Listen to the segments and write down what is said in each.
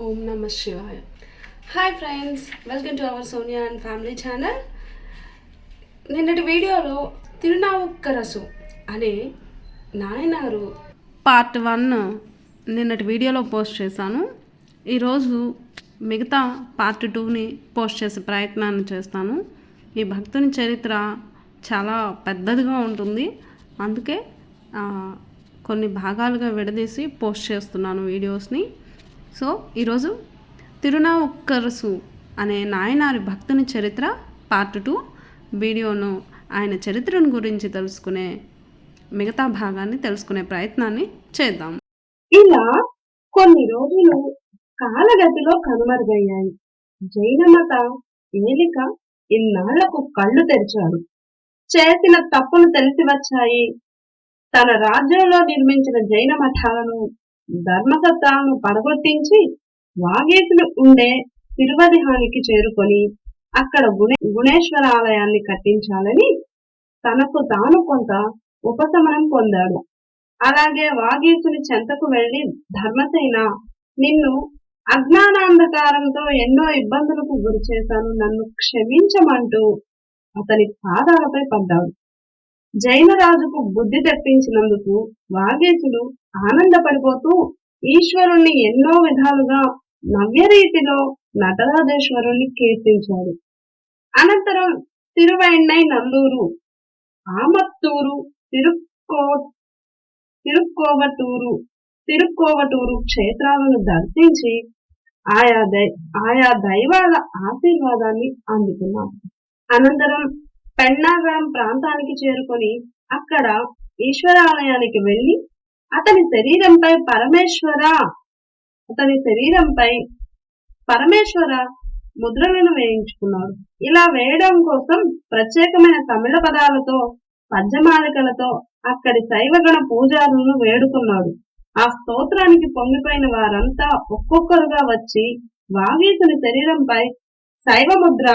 ఓం నమ శివాయ. Hi friends, welcome to our Sonia and family channel. నిన్నటి వీడియోలో తిరునావుక్కరసు అనే నాయనారు పార్ట్ 1 నిన్నటి వీడియోలో పోస్ట్ చేశాను. ఈరోజు మిగతా పార్ట్ 2ని పోస్ట్ చేసే ప్రయత్నాన్ని చేస్తాను. ఈ భక్తుని చరిత్ర చాలా పెద్దదిగా ఉంటుంది, అందుకే కొన్ని భాగాలుగా విడదీసి పోస్ట్ చేస్తున్నాను వీడియోస్ని. సో ఈరోజు తిరునావుక్కరసు అనే నాయనారి భక్తుని చరిత్ర పార్ట్ 2 వీడియోను, ఆయన చరిత్రను గురించి తెలుసుకునే మిగతా భాగాన్ని తెలుసుకునే ప్రయత్నాన్ని చేద్దాం. ఇలా కొన్ని రోజులు కాలగతిలో కనుమరుగయ్యాయి. జైనమత ఏలిక ఇన్నాళ్లకు కళ్ళు తెరిచాడు. చేసిన తప్పులు తెలిసి వచ్చాయి. తన రాజ్యంలో నిర్మించిన జైన మఠాలను, ధర్మసత్రాలను పడగొట్టించి వాగేసులు ఉండే తిరువదిహానికి చేరుకొని అక్కడ గుణేశ్వర ఆలయాన్ని కట్టించాలని తనకు తాను కొంత ఉపశమనం పొందాడు. అలాగే వాగీసుని చెంతకు వెళ్లి ధర్మసేన, నిన్ను అజ్ఞానాంధకారంతో ఎన్నో ఇబ్బందులకు గురి చేశాను, నన్ను క్షమించమంటూ అతని పాదాలపై పడ్డాడు. జైనరాజుకు బుద్ధి తెప్పించినందుకు వాగీసుడు ఆనందపడిపోతూ ఈశ్వరుణ్ణి ఎన్నో విధాలుగా నవ్యరీతిలో నటరాజేశ్వరుణ్ణి కీర్తించాడు. అనంతరం తిరువెన్నై నందూరు, ఆమత్తూరు, తిరుక్కోవటూరు క్షేత్రాలను దర్శించి ఆయా దైవాల ఆశీర్వాదాన్ని అందుకున్నాడు. అనంతరం పెన్నాగరం ప్రాంతానికి చేరుకొని అక్కడ ఈశ్వరాలయానికి వెళ్లి అతని శరీరంపై పరమేశ్వర ముద్రలను వేయించుకున్నాడు. ఇలా వేయడం కోసం ప్రత్యేకమైన తమిళ పదాలతో, పద్యమాలికలతో అక్కడి శైవగణ పూజారులను వేడుకున్నాడు. ఆ స్తోత్రానికి పొంగిపోయిన వారంతా ఒక్కొక్కరుగా వచ్చి వాగీసుని శరీరంపై శైవముద్ర,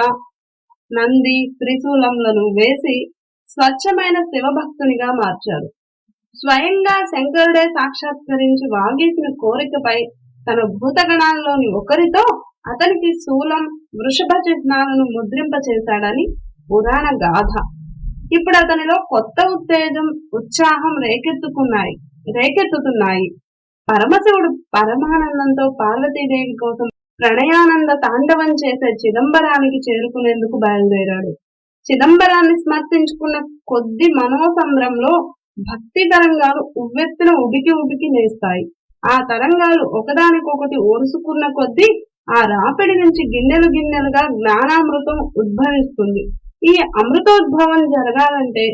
నంది, త్రిశూలంలను వేసి స్వచ్ఛమైన శివభక్తునిగా మార్చారు. స్వయంగా శంకరుడే సాక్షాత్కరించి వాగీసుని కోరికపై తన భూతగణాల్లోని ఒకరితో అతనికి శూలం, వృషభ చిహ్నాలను ముద్రింపచేశాడని పురాణ గాథ. ఇప్పుడు అతనిలో కొత్త ఉత్తేజం, ఉత్సాహం రేకెత్తుతున్నాయి. పరమశివుడు పరమానందంతో పార్వతీదేవి కోసం ప్రణయానంద తాండవం చేసే చిదంబరానికి చేరుకునేందుకు బయలుదేరాడు. చిదంబరాన్ని స్మర్శించుకున్న కొద్ది మనోసంద్రంలో భక్తి తరంగాలు ఉవ్వెత్తున ఉబికి లేస్తాయి. ఆ తరంగాలు ఒకదానికొకటి ఓరుసుకున్న కొద్దీ ఆ రాపిడి నుంచి గిన్నెలుగా జ్ఞానామృతం ఉద్భవిస్తుంది. ఈ అమృతోద్భవం జరగాలంటే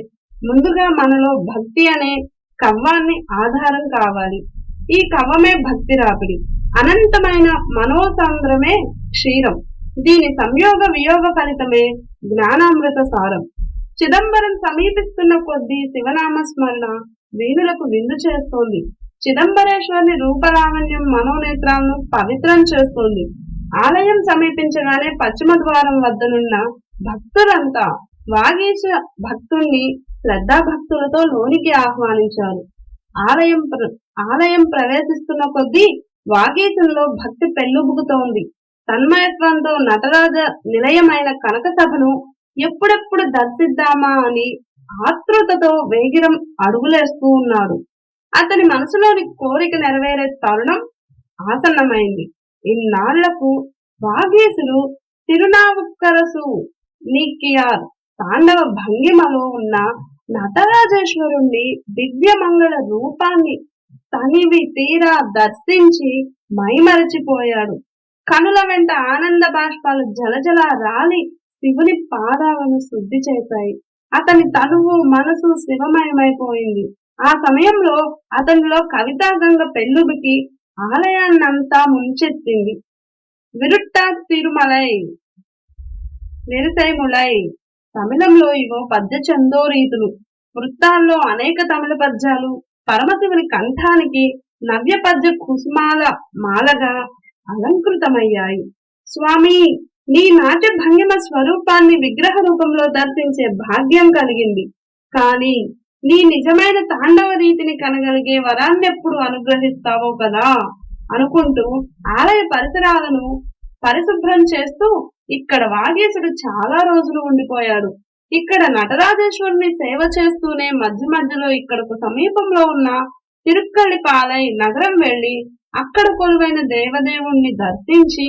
ముందుగా మనలో భక్తి అనే కవ్వాన్ని ఆధారం కావాలి. ఈ కవ్వమే భక్తి రాపిడి. అనంతమైన మనోసాంద్రమే క్షీరం. దీని సంయోగ వియోగ ఫలితమే జ్ఞానామృత సారం. చిదంబరం సమీపిస్తున్న కొద్దీ శివనామ స్మరణ వీరులకు విందు చేస్తోంది. చిదంబరేశ్వరుని రూపలావణ్యం మనోనేత్రాలను పవిత్రం చేస్తోంది. ఆలయం సమీపించగానే పశ్చిమ ద్వారం వద్దనున్న భక్తులంతా వాగీశ భక్తుణ్ణి శ్రద్ధాభక్తులతో లోనికి ఆహ్వానించారు. ఆలయం ప్రవేశిస్తున్న కొద్దీ వాగీశంలో భక్తి పెళ్ళుబుకుతోంది. తన్మయత్వంతో నటరాజ నిలయమైన కనక సభను ఎప్పుడెప్పుడు దర్శిద్దామా అని ఆతృతతో వేగిరం అడుగులేస్తూ ఉన్నాడు. అతని మనసులోని కోరిక నెరవేరే తరుణం ఆసన్నమైంది. ఇన్నాళ్లకు వాగీసుడు తిరునావుక్కరసు నీకియార్ తాండవ భంగిమలో ఉన్న నటరాజేశ్వరుణ్ణి దివ్యమంగళ రూపాన్ని తనివి తీరా దర్శించి మైమరచిపోయాడు. కనుల వెంట ఆనంద బాష్పాలు జలజల రాలి శివుని పాదాలను శుద్ధి చేశాయి. అతని తనువు, మనసు శివమయమైపోయింది. ఆ సమయంలో అతనిలో కవితాగంగ పెళ్ళుబికి ఆలయాన్నంతా ముంచెత్తింది. విరుట్టా తిరుమలై నిరసైములై తమిళంలో ఇవో పద్య చందోరీతులు, వృత్తాల్లో అనేక తమిళ పద్యాలు పరమశివుని కంఠానికి నవ్య పద్య కుసుమాల మాలగా అలంకృతమయ్యాయి. స్వామి, నీ నాట్య భంగిమ స్వరూపాన్ని విగ్రహ రూపంలో దర్శించే భాగ్యం కలిగింది. కానీ నీ నిజమైన తాండవ రీతిని కనగలిగే వరాన్నెప్పుడు అనుగ్రహిస్తావో కదా అనుకుంటూ ఆలయ పరిసరాలను పరిశుభ్రం చేస్తూ ఇక్కడ వాగీసుడు చాలా రోజులు ఉండిపోయాడు. ఇక్కడ నటరాజేశ్వరుని సేవ చేస్తూనే మధ్య మధ్యలో ఇక్కడకు సమీపంలో ఉన్న తిరుక్కళిపాలై నగరం వెళ్లి అక్కడ కొలువైన దేవదేవుణ్ణి దర్శించి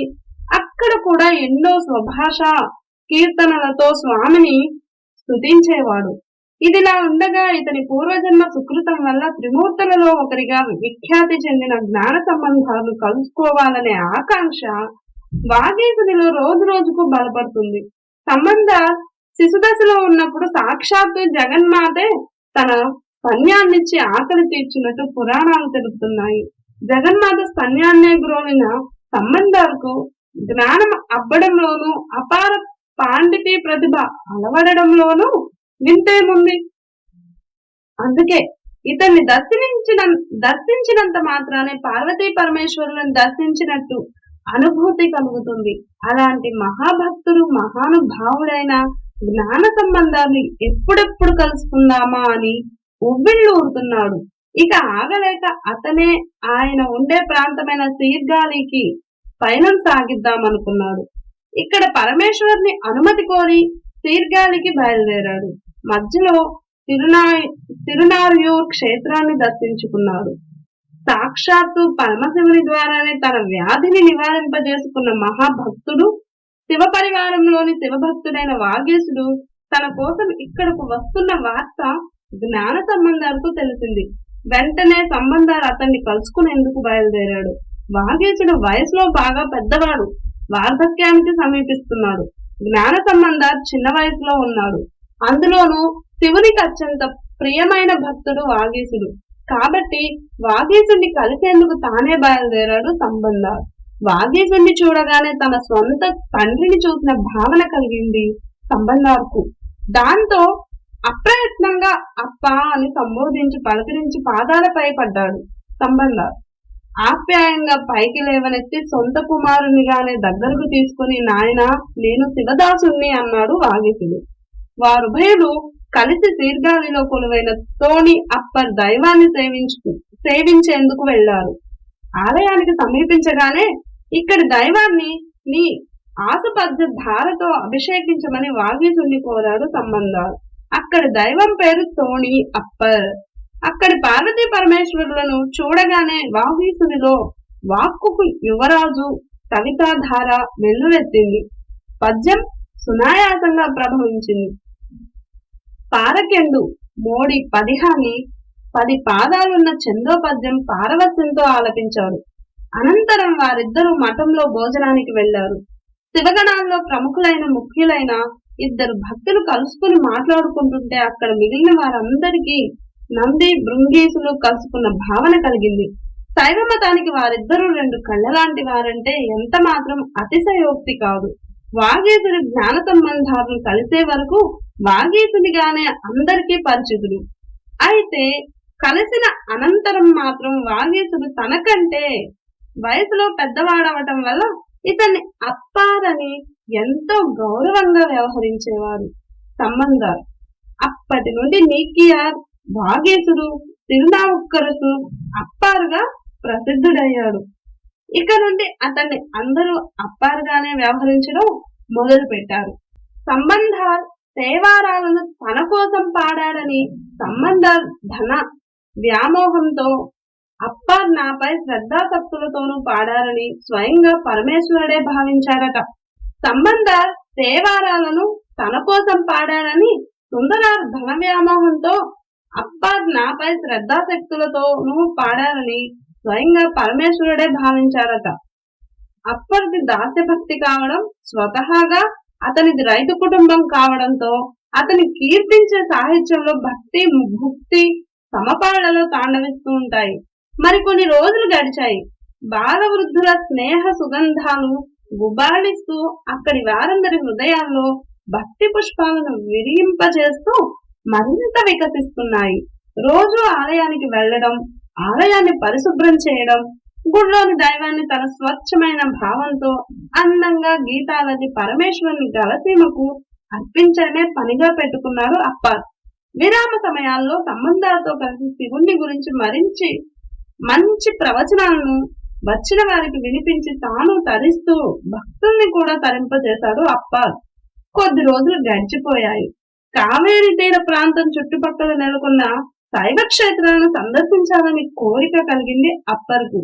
అక్కడ కూడా ఎన్నో స్వభాష కీర్తనలతో స్వామిని స్తుతించేవాడు. ఇదిలా ఉండగా ఇతని పూర్వజన్మ సుకృతం వల్ల త్రిమూర్తులలో ఒకరిగా విఖ్యాతి చెందిన జ్ఞాన సంబంధాలను కలుసుకోవాలనే ఆకాంక్ష వాగీసునిలో రోజు రోజుకు బలపడుతుంది. సంబంధ శిశుదశలో ఉన్నప్పుడు సాక్షాత్తు జగన్మాతే తన స్తన్యాన్నిచ్చి ఆకలి తీర్చినట్టు పురాణాలు తెలుపుతున్నాయి. జగన్మాత స్తన్యాన్నే గ్రోలిన సంబంధాలకు జ్ఞానం అబ్బడంలోనూ అపార పాండితి ప్రతిభ అలవడడంలోనూ వింతేముంది. అందుకే ఇతన్ని దర్శించినంత మాత్రానే పార్వతీ పరమేశ్వరులను దర్శించినట్టు అనుభూతి కలుగుతుంది. అలాంటి మహాభక్తుడు మహానుభావుడైన జ్ఞాన సంబంధాన్ని ఎప్పుడెప్పుడు కలుసుకుందామా అని ఉవ్విళ్ళూరుతున్నాడు. ఇక ఆగలేక అతనే ఆయన ఉండే ప్రాంతమైన సీర్గాలికి పయనం సాగిద్దామనుకున్నాడు. ఇక్కడ పరమేశ్వరుని అనుమతి కోరి సీర్గాలికి బయలుదేరాడు. మధ్యలో తిరునార్యూర్ క్షేత్రాన్ని దర్శించుకున్నాడు. సాక్షాత్తు పరమశివుని ద్వారానే తన వ్యాధిని నివారింపజేసుకున్న మహాభక్తుడు, శివ పరివారంలోని శివభక్తుడైన వాగీసుడు తన కోసం ఇక్కడకు వస్తున్న వార్త జ్ఞాన సంబంధాలకు తెలిసింది. వెంటనే సంబంధాలు అతన్ని కలుసుకునేందుకు బయలుదేరాడు. వాగీసుడు వయసులో బాగా పెద్దవాడు, వార్ధక్యానికి సమీపిస్తున్నాడు. జ్ఞాన సంబంధ చిన్న వయసులో ఉన్నాడు. అందులోనూ శివునికి అత్యంత ప్రియమైన భక్తుడు వాగీసుడు. కాబట్టి వాగీసుని కలిసేందుకు తానే బయలుదేరాడు సంబంధ. వాగీసుని చూడగానే తన సొంత తండ్రిని చూసిన భావన కలిగింది సంబంధాలకు. దాంతో అప్రయత్నంగా అప్ప అని సంబోధించి పలకరించి పాదాలపై పడ్డాడు సంబంధ. ఆప్యాయంగా పైకి లేవనెత్తి సొంత కుమారునిగానే దగ్గరకు తీసుకుని, నాయనా, నేను శివదాసుణ్ణి అన్నాడు వాగీసుడు. వారుభయులు కలిసి సీర్గాలిలో కొలువైన తోణి అప్పర్ దైవాన్ని సేవించేందుకు వెళ్లారు. ఆలయానికి సమీపించగానే ఇక్కడి దైవాన్ని నీ ఆసుపత్ర ధారతో అభిషేకించమని వాగీసుని కోరాడు సంబంధాలు. అక్కడి దైవం పేరు తోణి అప్పర్. అక్కడి పార్వతీ పరమేశ్వరులను చూడగానే వాగీసునిలో వాక్కుకు యువరాజు కవితాధార వెల్లువెత్తింది. పద్యం సునాయాసంగా ప్రభవించింది. పారకెండు మోడి 10 పాదాలున్న చందోపద్యం పారవస్యంతో ఆలపించారు. అనంతరం వారిద్దరూ మఠంలో భోజనానికి వెళ్లారు. శివగణాల్లో ప్రముఖులైన ముఖ్యులైన 2 భక్తులు కలుసుకుని మాట్లాడుకుంటుంటే అక్కడ మిగిలిన వారందరికీ నంది భృంగీసులు కలుసుకున్న భావన కలిగింది. శైవ మతానికి వారిద్దరూ 2 కళ్ళలాంటి వారంటే ఎంత మాత్రం అతిశయోక్తి కాదు. వాగీసుడి జ్ఞాన సంబంధాలను కలిసే వరకు వాగీసునిగానే అందరికీ పరిచితుడు. అయితే కలిసిన అనంతరం మాత్రం వాగీసుడు తనకంటే వయసులో పెద్దవాడవటం వల్ల ఇతన్ని అప్పారని ఎంతో గౌరవంగా వ్యవహరించేవారు సంబంధాలు. అప్పటి నుండి నీకియార్, వాగీసుడు, తిరునావుక్కరసు అప్పారుగా ప్రసిద్ధుడయ్యాడు. ఇక నుండి అతన్ని అందరూ అప్పారుగానే వ్యవహరించడం మొదలు పెట్టారు. సంబంధాల్ తేవారాలను తన కోసం పాడాడని సంబంధాల్ ధన వ్యామోహంతో అప్పార్ నాపై శ్రద్ధాశక్తులతోనూ పాడారని స్వయంగా పరమేశ్వరుడే భావించారట. సంబంధాల్ తేవారాలను తన కోసం పాడాడని సుందరార్ ధన వ్యామోహంతో అప్పార్ నాపై శ్రద్ధాశక్తులతోనూ పాడారని స్వయంగా పరమేశ్వరుడే భావించారట. అప్పర్ది దాస్యభక్తి కావడం, స్వతహాగా అతనిది రైతు కుటుంబం కావడంతో అతని కీర్తించే సాహిత్యంలో భక్తి భుక్తి సమపాళ్లలో తాండవిస్తూ ఉంటాయి. మరికొన్ని రోజులు గడిచాయి. బాలవృద్ధుల స్నేహ సుగంధాలు గుబాళిస్తూ అక్కడి వారందరి హృదయాల్లో భక్తి పుష్పాలను విరింపజేస్తూ మరింత వికసిస్తున్నాయి. రోజు ఆలయానికి వెళ్లడం, ఆలయాన్ని పరిశుభ్రం చేయడం, గుడిలోని దైవాన్ని తన స్వచ్ఛమైన భావంతో అందంగా గీతాలది పరమేశ్వరుని గలసీమకు అర్పించడమే పనిగా పెట్టుకున్నారు అప్పార్. విరామ సమయాల్లో సంబంధాలతో కలిసి శివుణ్ణి గురించి మంచి ప్రవచనాలను వచ్చిన వారికి వినిపించి తాను తరిస్తూ భక్తుల్ని కూడా తరింపజేశాడు అప్పార్. కొద్ది రోజులు గడిచిపోయాయి. కావేరీ తీర ప్రాంతం చుట్టుపక్కల నెలకొన్న శైవ క్షేత్రాలను సందర్శించాలని కోరిక కలిగింది అప్పర్కు.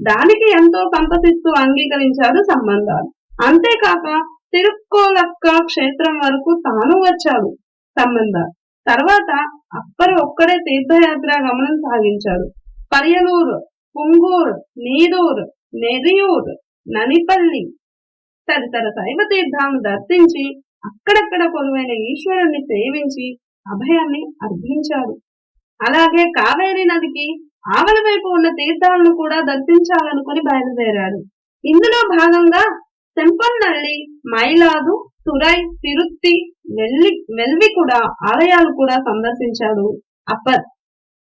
దానికి ఎంతో సంతసిస్తూ అంగీకరించాడు సంబంధాలు. అంతేకాక తిరుక్కోలక్క క్షేత్రం వరకు తాను వచ్చాడు సంబంధాలు. తర్వాత అప్పర్ ఒక్కడే తీర్థయాత్ర గమనం సాగించాడు. పరియలూరు, పుంగూరు, నీరూరు, నెరియూరు, ననిపల్లి తదితర శైవ తీర్థాలను దర్శించి అక్కడక్కడ కొలువైన ఈశ్వరుణ్ణి సేవించి అభయాన్ని అర్థించాడు. అలాగే కావేరీ నదికి ఆవల వైపు ఉన్న తీర్థాలను కూడా దర్శించాలనుకుని బయలుదేరాడు. ఇందులో భాగంగా సెంపన్నల్లి, మైలాదు, తురై, తిరుత్తి, వెల్వి కూడా ఆలయాలు కూడా సందర్శించాడు అప్పర్.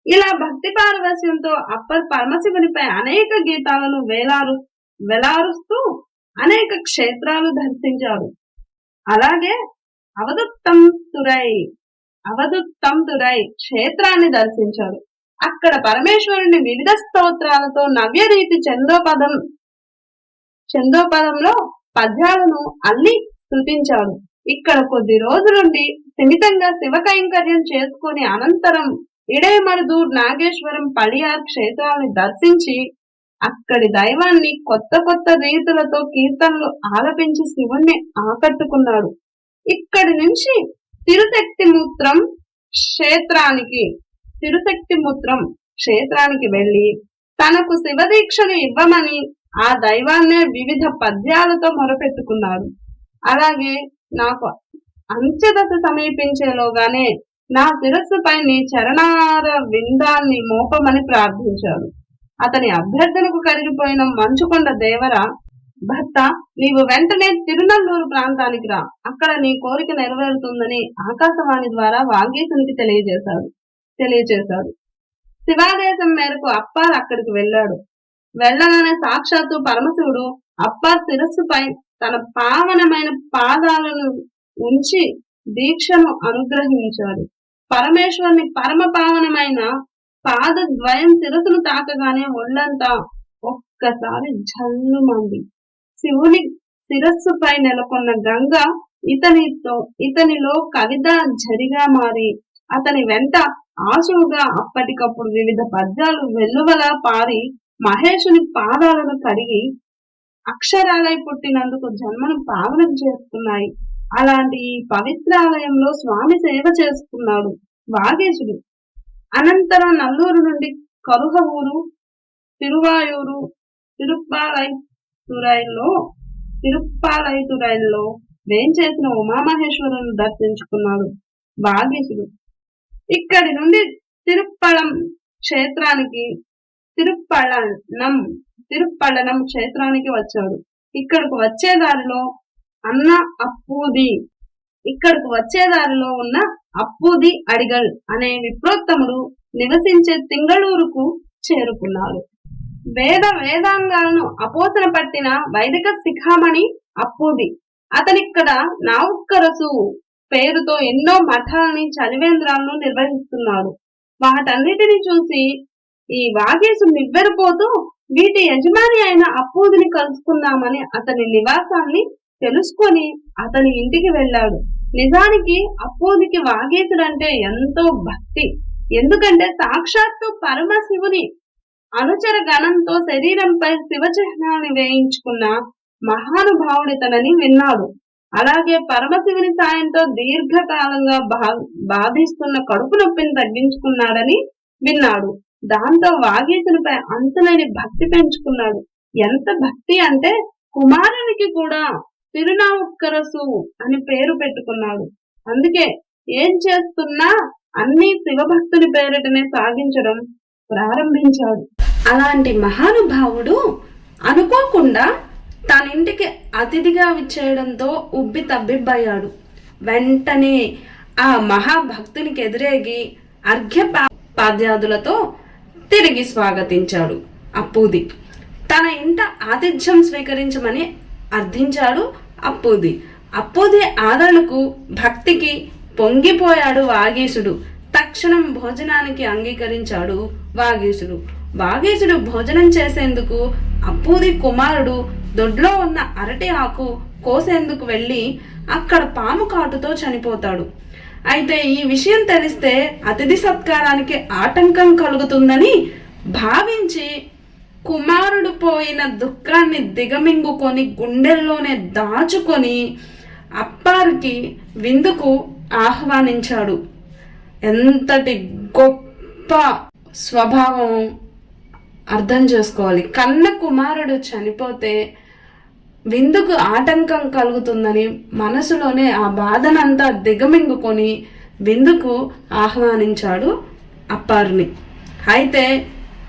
ఇలా భక్తి పారవస్యంతో అప్పర్ పరమశివునిపై అనేక గీతాలను వెలారుస్తూ అనేక క్షేత్రాలు దర్శించాడు. అలాగే అవధుత్తంతురై క్షేత్రాన్ని దర్శించాడు. అక్కడ పరమేశ్వరుని వివిధ స్తోత్రాలతో నవ్య రీతి చందోపదంలో పద్యాలను అల్లి స్తుతించాడు. ఇక్కడ కొద్ది రోజులుండి స్థిమితంగా శివ కైంకర్యం చేసుకుని అనంతరం ఇడేమరుదూర్, నాగేశ్వరం, పళియార్ క్షేత్రాన్ని దర్శించి అక్కడి దైవాన్ని కొత్త కొత్త రీతులతో కీర్తనలు ఆలపించి శివుణ్ణి ఆకట్టుకున్నాడు. ఇక్కడి నుంచి తిరుశక్తిముత్రం క్షేత్రానికి వెళ్లి తనకు శివదీక్షను ఇవ్వమని ఆ దైవాన్నే వివిధ పద్యాలతో మొరపెట్టుకున్నాడు. అలాగే నాకు అంత్యదశ సమీపించేలోగానే నా శిరస్సుపై నీ చరణార విందాన్ని మోపమని ప్రార్థించాడు. అతని అభ్యర్థనకు కరిగిపోయిన మంచుకొండ దేవర, భర్త, నీవు వెంటనే తిరునల్లూరు ప్రాంతానికి రా, అక్కడ నీ కోరిక నెరవేరుతుందని ఆకాశవాణి ద్వారా వాగీసునికి తెలియజేశాడు. శివాదేశం మేరకు అప్పార్ అక్కడికి వెళ్ళాడు. వెళ్ళగానే సాక్షాత్తు పరమశివుడు అప్పార్ శిరస్సుపై తన పావనమైన పాదాలను ఉంచి దీక్షను అనుగ్రహించాడు. పరమేశ్వరుని పరమ పావనమైన పాదద్వయం శిరస్సును తాకగానే ఒళ్ళంతా ఒక్కసారి జల్లుమంది. శివుని శిరస్సుపై నెలకొన్న గంగ ఇతనిలో కవిత జరిగా మారి అతని వెంట ఆశువుగా అప్పటికప్పుడు వివిధ పద్యాలు వెల్లువలా పారి మహేశుని పాదాలను కడిగి అక్షరాలై పుట్టినందుకు జన్మను పావనం చేసుకున్నాయి. అలాంటి ఈ పవిత్రాలయంలో స్వామి సేవ చేసుకున్నాడు వాగీశుడు. అనంతరం నల్లూరు నుండి కరుహవూరు, తిరువాయూరు, తిరుప్పాలైతురైల్లో వేంచేసిన ఉమామహేశ్వరుని దర్శించుకున్నాడు వాగీశుడు. ఇక్కడి నుండి తిరుప్పళనం క్షేత్రానికి వచ్చాడు. ఇక్కడకు వచ్చే దారిలో ఉన్న అప్పూది అడిగల్ అనే విప్రోత్తముడు నివసించే తింగళూరుకు చేరుకున్నాడు. వేదాంగాలను అపోసన పట్టిన వైదిక శిఖామణి అప్పూది. అతనిక్కడ నావుక్కరసు పేరుతో ఎన్నో మఠాలని, చలివేంద్రాలను నిర్వహిస్తున్నాడు. వాటన్నిటిని చూసి ఈ వాగీసు నివ్వెరపోతూ వీటి యజమాని అయిన అప్పూదిని కలుసుకుందామని అతని నివాసాన్ని తెలుసుకొని అతని ఇంటికి వెళ్ళాడు. నిజానికి అప్పూదికి వాగీసుడంటే ఎంతో భక్తి. ఎందుకంటే సాక్షాత్తు పరమశివుని అనుచర గణంతో శరీరంపై శివ చిహ్నాన్ని వేయించుకున్న మహానుభావుడితనని విన్నాడు. అలాగే పరమశివుని సాయంతో దీర్ఘకాలంగా బాధిస్తున్న కడుపు నొప్పిని తగ్గించుకున్నాడని విన్నాడు. దాంతో వాగీసునిపై అంతులేని భక్తి పెంచుకున్నాడు. ఎంత భక్తి అంటే కుమారునికి కూడా తిరునావుక్కరసు అని పేరు పెట్టుకున్నాడు. అందుకే ఏం చేస్తున్నా అన్ని శివభక్తుని పేరిటనే సాగించడం ప్రారంభించాడు. అలాంటి మహానుభావుడు అనుకోకుండా తన ఇంటికి అతిథిగా విచ్చేయడంతో ఉబ్బి తబ్బిబ్బయ్యాడు. వెంటనే ఆ మహాభక్తునికి ఎదురేగి అర్ఘ్యపాద్యాదులతో తిరిగి స్వాగతించాడు అప్పూది. తన ఇంట ఆతిథ్యం స్వీకరించమని అర్థించాడు అప్పూది. అప్పూది ఆదరణకు భక్తికి పొంగిపోయాడు వాగీసుడు. తక్షణం భోజనానికి అంగీకరించాడు వాగీసుడు. వాగీసుడు భోజనం చేసేందుకు అప్పూది కుమారుడు దొడ్లో ఉన్న అరటి ఆకు కోసేందుకు వెళ్ళి అక్కడ పాము కాటుతో చనిపోతాడు. అయితే ఈ విషయం తెలిస్తే అతిథి సత్కారానికి ఆటంకం కలుగుతుందని భావించి కుమారుడు పోయిన దుఃఖాన్ని దిగమింగుకొని గుండెల్లోనే దాచుకొని అప్పారికి విందుకు ఆహ్వానించాడు. ఎంతటి గొప్ప స్వభావం అర్థం చేసుకోవాలి. కన్న కుమారుడు చనిపోతే విందుకు ఆటంకం కలుగుతుందని మనసులోనే ఆ బాధనంతా దిగమింగుకొని విందుకు ఆహ్వానించాడు అప్పారుని. అయితే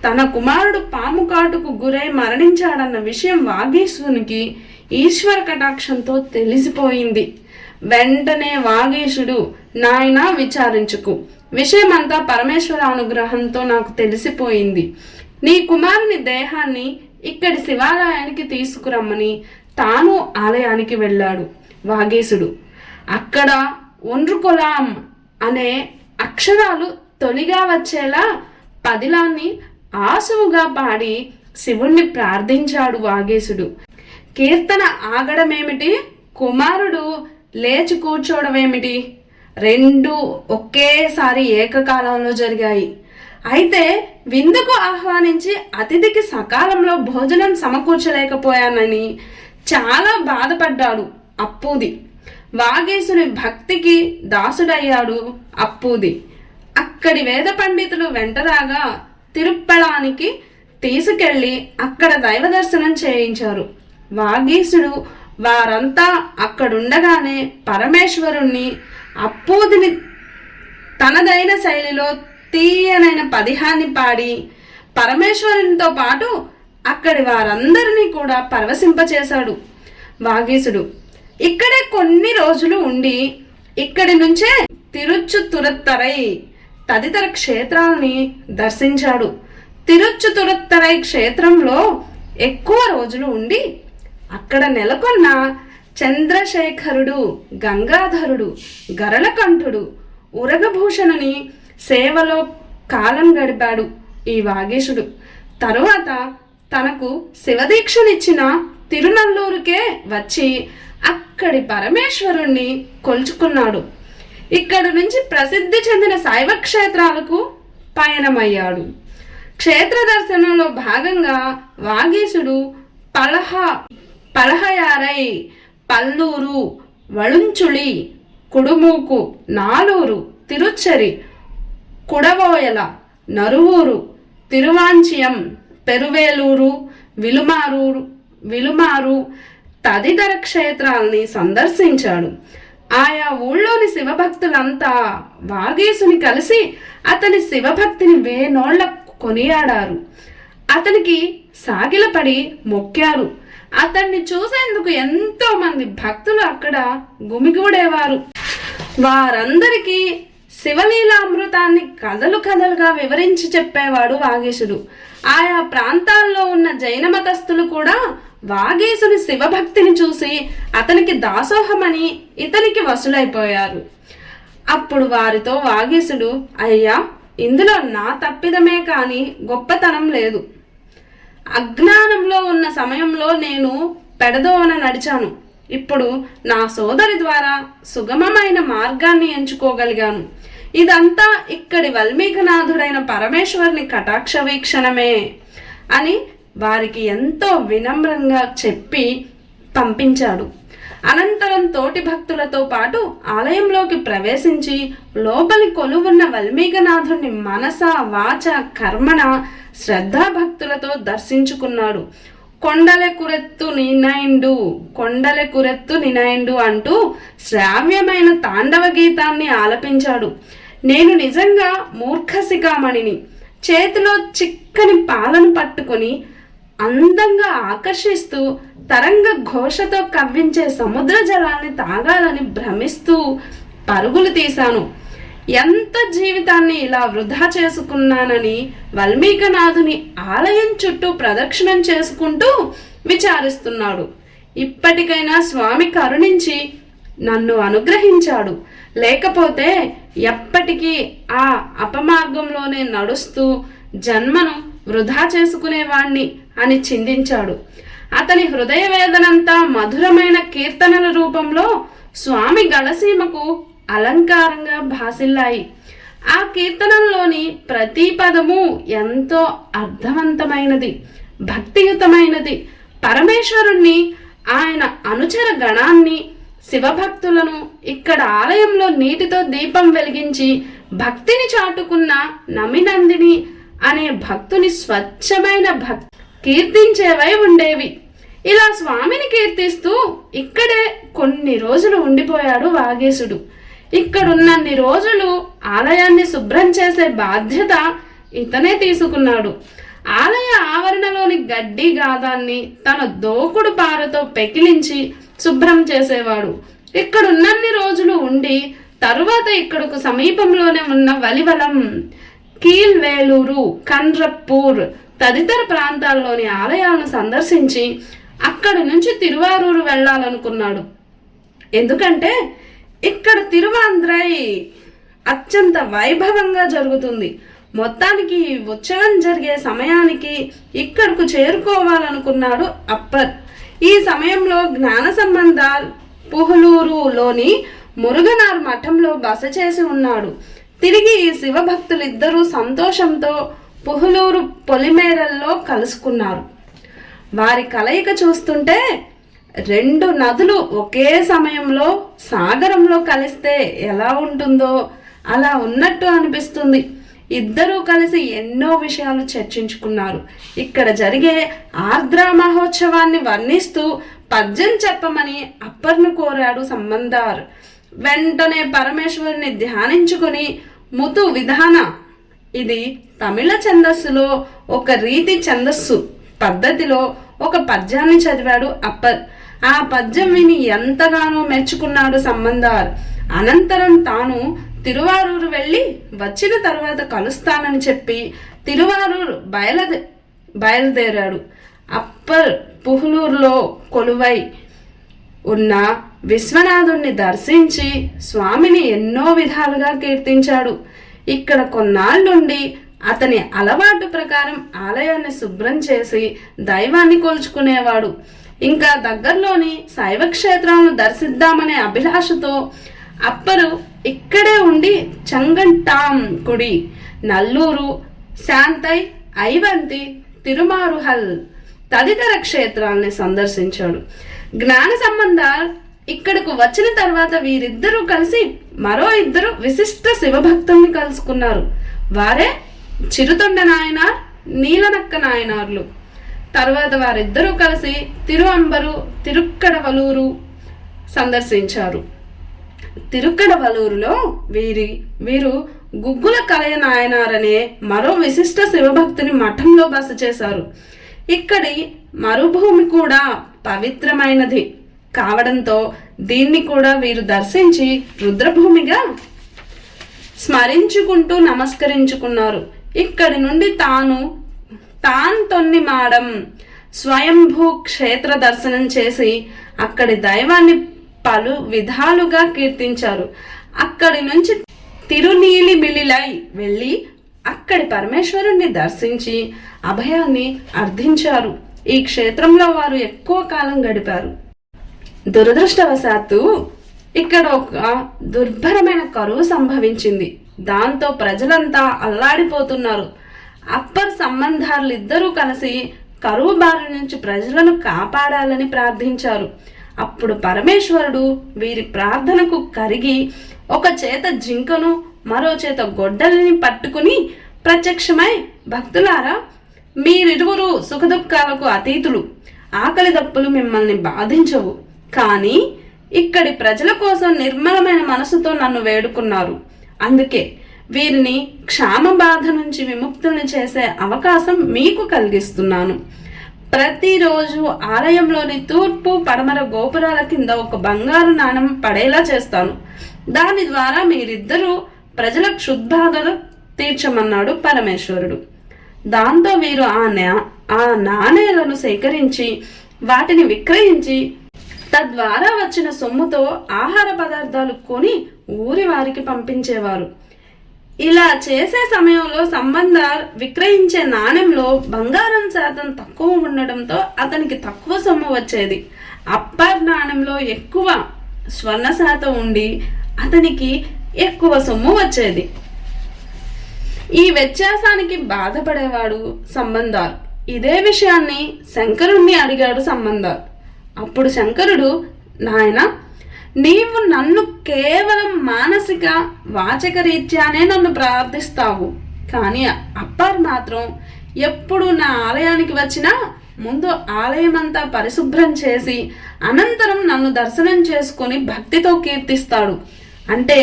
తన కుమారుడు పాము కాటుకు గురై మరణించాడన్న విషయం వాగీశునికి ఈశ్వర కటాక్షంతో తెలిసిపోయింది. వెంటనే వాగీశుడు, నాయనా విచారించుకు, విషయమంతా పరమేశ్వర అనుగ్రహంతో నాకు తెలిసిపోయింది. నీ కుమారుని దేహాన్ని ఇక్కడి శివాలయానికి తీసుకురమ్మని తాను ఆలయానికి వెళ్ళాడు వాగీశుడు. అక్కడ ఒండ్రుకొలాం అనే అక్షరాలు తొలిగా వచ్చేలా పదిలాన్ని ఆసువుగా పాడి శివుణ్ణి ప్రార్థించాడు వాగీశుడు. కీర్తన ఆగడమేమిటి, కుమారుడు లేచి కూర్చోవడమేమిటి, రెండు ఒకేసారి ఏకకాలంలో జరిగాయి. అయితే విందుకు ఆహ్వానించి అతిథికి సకాలంలో భోజనం సమకూర్చలేకపోయానని చాలా బాధపడ్డాడు అప్పూది. వాగీశుని భక్తికి దాసుడయ్యాడు అప్పూది. అక్కడి వేద పండితులు వెంటరాగా తిరుప్పలానికి తీసుకెళ్లి అక్కడ దైవ దర్శనం చేయించారు. వాగీశుడు వారంతా అక్కడుండగానే పరమేశ్వరుణ్ణి అప్పూదిని తనదైన శైలిలో తీయనైన పదిహాన్ని పాడి పరమేశ్వరునితో పాటు అక్కడి వారందరినీ కూడా పరవశింపచేశాడు వాగీశుడు. ఇక్కడే కొన్ని రోజులు ఉండి ఇక్కడి నుంచే తిరుచుతురత్తరై తదితర క్షేత్రాలని దర్శించాడు. తిరుచుతురత్తరై క్షేత్రంలో ఎక్కువ రోజులు ఉండి అక్కడ నెలకొన్న చంద్రశేఖరుడు, గంగాధరుడు, గరళకంఠుడు, ఉరగభూషణుని సేవలో కాలం గడిపాడు ఈ వాగీశుడు. తరువాత తనకు శివదీక్షనిచ్చిన తిరునల్లూరుకే వచ్చి అక్కడి పరమేశ్వరుణ్ణి కొలుచుకున్నాడు. ఇక్కడి నుంచి ప్రసిద్ధి చెందిన శైవ క్షేత్రాలకు పయనమయ్యాడు. క్షేత్ర దర్శనంలో భాగంగా వాగీశుడు పలహయారై, పల్లూరు, వళుంచుళి, కుడుమూకు, నాలూరు, తిరుచ్చరి, కుడవోయల, నరువూరు, తిరువాంచియం, పెరువేలూరు, విలుమారు తదితర క్షేత్రాల్ని సందర్శించాడు. ఆయా ఊళ్ళోని శివభక్తులంతా వాగీశుని కలిసి అతని శివభక్తిని వేనోళ్ల కొనియాడారు. అతనికి సాగిలపడి మొక్కారు. అతన్ని చూసేందుకు ఎంతో మంది భక్తులు అక్కడ గుమిగూడేవారు. వారందరికీ శివలీలామృతాన్ని కథలు కథలుగా వివరించి చెప్పేవాడు వాగీశుడు. ఆయా ప్రాంతాల్లో ఉన్న జైన మతస్థులు కూడా వాగీశుని శివభక్తిని చూసి అతనికి దాసోహమని ఇతనికి వసూలైపోయారు. అప్పుడు వారితో వాగీశుడు, అయ్యా, ఇందులో నా తప్పిదమే కాని గొప్పతనం లేదు. అజ్ఞానంలో ఉన్న సమయంలో నేను పెడదోవన నడిచాను. ఇప్పుడు నా సోదరి ద్వారా సుగమమైన మార్గాన్ని ఎంచుకోగలిగాను. ఇదంతా ఇక్కడి వాల్మీకనాథుడైన పరమేశ్వరుని కటాక్ష వీక్షణమే అని వారికి ఎంతో వినమ్రంగా చెప్పి పంపించాడు. అనంతరం తోటి భక్తులతో పాటు ఆలయంలోకి ప్రవేశించి లోపలి కొలువున్న వాల్మీకనాథుడిని మనస వాచ కర్మణ శ్రద్ధాభక్తులతో దర్శించుకున్నాడు. కొండలె కురెత్తు నినైండు అంటూ శ్రావ్యమైన తాండవ గీతాన్ని ఆలపించాడు. నేను నిజంగా మూర్ఖశిఖామణిని. చేతిలో చిక్కని పాలను పట్టుకొని అందంగా ఆకర్షిస్తూ తరంగ ఘోషతో కవ్వించే సముద్ర జలాన్ని తాగాలని భ్రమిస్తూ పరుగులు తీశాను. ఎంత జీవితాన్ని ఇలా వృధా చేసుకున్నానని వాల్మీకనాథుని ఆలయం చుట్టూ ప్రదక్షిణం చేసుకుంటూ విచారిస్తున్నాడు. ఇప్పటికైనా స్వామి కరుణించి నన్ను అనుగ్రహించాడు. లేకపోతే ఎప్పటికీ ఆ అపమార్గంలోనే నడుస్తూ జన్మను వృధా చేసుకునేవాణ్ణి అని చిందించాడు. అతని హృదయ వేదనంతా మధురమైన కీర్తనల రూపంలో స్వామి గళసీమకు అలంకారంగా భాసిల్లాయి. ఆ కీర్తనల్లోని ప్రతి పదము ఎంతో అర్థవంతమైనది, భక్తియుతమైనది. పరమేశ్వరుణ్ణి, ఆయన అనుచర గణాన్ని, శివభక్తులను ఇక్కడ ఆలయంలో నీటితో దీపం వెలిగించి భక్తిని చాటుకున్న నమినందిని అనే భక్తుని స్వచ్ఛమైన కీర్తించేవై ఉండేవి. ఇలా స్వామిని కీర్తిస్తూ ఇక్కడే కొన్ని రోజులు ఉండిపోయాడు వాగీశుడు. ఇక్కడున్నన్ని రోజులు ఆలయాన్ని శుభ్రం చేసే బాధ్యత ఇతనే తీసుకున్నాడు. ఆలయ ఆవరణలోని గడ్డి గాదాన్ని తన దోకుడు పారతో పెకిలించి శుభ్రం చేసేవాడు. ఇక్కడున్నన్ని రోజులు ఉండి తరువాత ఇక్కడకు సమీపంలోనే ఉన్న వలివలం, కీల్వేలూరు, కండ్రప్పూర్ తదితర ప్రాంతాల్లోని ఆలయాలను సందర్శించి అక్కడి నుంచి తిరువారూరు వెళ్ళాలనుకున్నాడు. ఎందుకంటే ఇక్కడ తిరువాంద్రై అత్యంత వైభవంగా జరుగుతుంది. మొత్తానికి ఉత్సవం జరిగే సమయానికి ఇక్కడకు చేరుకోవాలనుకున్నాడు అప్పర్. ఈ సమయంలో జ్ఞాన సంబంధాల్ పుహలూరులోని మురుగనార్ మఠంలో బస చేసి ఉన్నాడు. తిరిగి ఈ శివభక్తులిద్దరూ సంతోషంతో పుహలూరు పొలిమేరల్లో కలుసుకున్నారు. వారి కలయిక చూస్తుంటే 2 నదులు ఒకే సమయంలో సాగరంలో కలిస్తే ఎలా ఉంటుందో అలా ఉన్నట్టు అనిపిస్తుంది. ఇద్దరూ కలిసి ఎన్నో విషయాలు చర్చించుకున్నారు. ఇక్కడ జరిగే ఆర్ద్రా మహోత్సవాన్ని వర్ణిస్తూ పద్యం చెప్పమని అప్పర్ను కోరాడు సంబంధార్. వెంటనే పరమేశ్వరుని ధ్యానించుకుని ముతు విధాన, ఇది తమిళ ఛందస్సులో ఒక రీతి ఛందస్సు పద్ధతిలో ఒక పద్యాన్ని చదివాడు అప్పర్. ఆ పద్యం విని ఎంతగానో మెచ్చుకున్నాడు సంబంధార్. అనంతరం తాను తిరువారూరు వెళ్ళి వచ్చిన తర్వాత కలుస్తానని చెప్పి తిరువారూరు బయలుదేరాడు. అప్పర్ పుహలూరులో కొలువై ఉన్న విశ్వనాథుణ్ణి దర్శించి స్వామిని ఎన్నో విధాలుగా కీర్తించాడు. ఇక్కడ కొన్నాళ్ళుండి అతని అలవాటు ప్రకారం ఆలయాన్ని శుభ్రం చేసి దైవాన్ని కొలుచుకునేవాడు. ఇంకా దగ్గరలోని శైవ క్షేత్రాలను దర్శిద్దామనే అభిలాషతో అప్పరు ఇక్కడే ఉండి చంగంటాం కుడి, నల్లూరు, శాంతై, ఐవంతి, తిరుమారుహల్ తదితర క్షేత్రాలని సందర్శించాడు. జ్ఞాన సంబంధ ఇక్కడకు వచ్చిన తర్వాత వీరిద్దరూ కలిసి మరో 2 విశిష్ట శివభక్తుల్ని కలుసుకున్నారు. వారే చిరుతొండ నాయనార్, నీలనక్క నాయనార్లు. తర్వాత వారిద్దరూ కలిసి తిరుఅంబరు, తిరుక్కడవలూరు సందర్శించారు. తిరుక్కడవలూరులో వీరు గుగ్గుల కలయ నాయనారనే మరో విశిష్ట శివభక్తుని మఠంలో బస చేశారు. ఇక్కడి మరుభూమి కూడా పవిత్రమైనది కావడంతో దీన్ని కూడా వీరు దర్శించి రుద్రభూమిగా స్మరించుకుంటూ నమస్కరించుకున్నారు. ఇక్కడి నుండి తొన్నిమాడం స్వయంభూ క్షేత్ర దర్శనం చేసి అక్కడి దైవాన్ని పలు విధాలుగా కీర్తించారు. అక్కడి నుంచి తిరునీలిమిలిలై వెళ్ళి అక్కడి పరమేశ్వరుణ్ణి దర్శించి అభయాన్ని అర్థించారు. ఈ క్షేత్రంలో వారు ఎక్కువ కాలం గడిపారు. దురదృష్టవశాత్తు ఇక్కడ ఒక దుర్భరమైన కరువు సంభవించింది. దాంతో ప్రజలంతా అల్లాడిపోతున్నారు. అప్పర్ సంబంధాలు ఇద్దరూ కలిసి కరువు బారి నుంచి ప్రజలను కాపాడాలని ప్రార్థించారు. అప్పుడు పరమేశ్వరుడు వీరి ప్రార్థనకు కరిగి ఒక చేత జింకను మరో చేత గొడ్డలిని పట్టుకుని ప్రత్యక్షమై, భక్తులారా, మీరిరువురు సుఖదుఖాలకు అతీతులు. ఆకలి దప్పులు మిమ్మల్ని బాధించవు. కానీ ఇక్కడి ప్రజల కోసం నిర్మలమైన మనసుతో నన్ను వేడుకున్నారు. అందుకే వీరిని క్షామ బాధ నుంచి విముక్తుల్ని చేసే అవకాశం మీకు కలిగిస్తున్నాను. ప్రతిరోజు ఆలయంలోని తూర్పు పడమర గోపురాల కింద ఒక బంగారు నాణెం పడేలా చేస్తాను. దాని ద్వారా మీరిద్దరూ ప్రజల క్షుద్బాధలు తీర్చమన్నాడు పరమేశ్వరుడు. దాంతో వీరు ఆ నాణేలను సేకరించి వాటిని విక్రయించి తద్వారా వచ్చిన సొమ్ముతో ఆహార పదార్థాలు కొని ఊరి వారికి పంపించేవారు. ఇలా చేసే సమయంలో సంబంధార్ విక్రయించే నాణ్యంలో బంగారం శాతం తక్కువ ఉండడంతో అతనికి తక్కువ సొమ్ము వచ్చేది. అప్పర్ నాణ్యంలో ఎక్కువ స్వర్ణ శాతం ఉండి అతనికి ఎక్కువ సొమ్ము వచ్చేది. ఈ వ్యత్యాసానికి బాధపడేవాడు సంబంధార్. ఇదే విషయాన్ని శంకరుణ్ణి అడిగాడు సంబంధార్. అప్పుడు శంకరుడు, నాయన, నీవు నన్ను కేవలం మానసిక వాచక రీత్యానే నన్ను ప్రార్థిస్తావు, కానీ అప్పర్ మాత్రం ఎప్పుడు నా ఆలయానికి వచ్చినా ముందు ఆలయమంతా పరిశుభ్రం చేసి అనంతరం నన్ను దర్శనం చేసుకొని భక్తితో కీర్తిస్తాడు. అంటే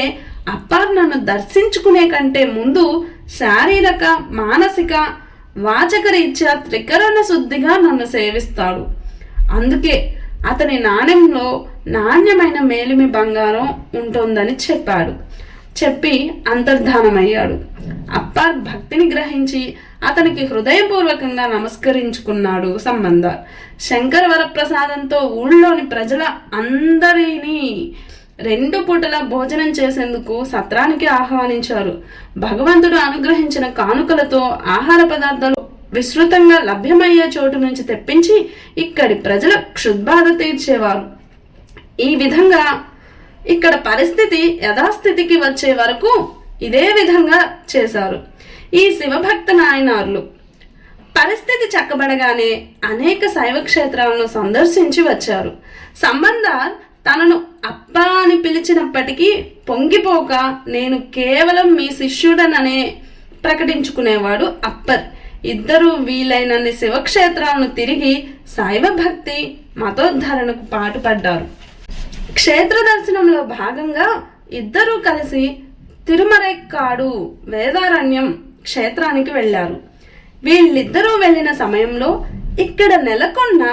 అప్పర్ నన్ను దర్శించుకునే కంటే ముందు శారీరక మానసిక వాచక రీత్యా త్రికరణ శుద్ధిగా నన్ను సేవిస్తాడు. అందుకే అతని నాణ్యంలో నాణ్యమైన మేలిమి బంగారం ఉంటుందని చెప్పి అంతర్ధానమయ్యాడు. అప్పర్ భక్తిని గ్రహించి అతనికి హృదయపూర్వకంగా నమస్కరించుకున్నాడు సంబంధార్. శంకర వరప్రసాదంతో ఊళ్ళోని ప్రజల అందరినీ 2 పూటల భోజనం చేసేందుకు సత్రానికి ఆహ్వానించారు. భగవంతుడు అనుగ్రహించిన కానుకలతో ఆహార పదార్థాలు విస్తృతంగా లభ్యమయ్యే చోటు నుంచి తెప్పించి ఇక్కడి ప్రజల క్షుద్బాధ తీర్చేవారు. ఈ విధంగా ఇక్కడ పరిస్థితి యథాస్థితికి వచ్చే వరకు ఇదే విధంగా చేశారు ఈ శివభక్త నాయనార్లు. పరిస్థితి చక్కబడగానే అనేక శైవ క్షేత్రాలను సందర్శించి వచ్చారు. సంబంధార్ తనను అప్పా అని పిలిచినప్పటికీ పొంగిపోక నేను కేవలం మీ శిష్యుడననే ప్రకటించుకునేవాడు అప్పర్. ఇద్దరు వీలైనన్ని శివక్షేత్రాలను తిరిగి శైవ భక్తి మతోద్ధరణకు పాటుపడ్డారు. క్షేత్ర దర్శనంలో భాగంగా ఇద్దరూ కలిసి తిరుమలైక్కాడు వేదారణ్యం క్షేత్రానికి వెళ్లారు. వీళ్ళిద్దరూ వెళ్లిన సమయంలో ఇక్కడ నెలకొన్న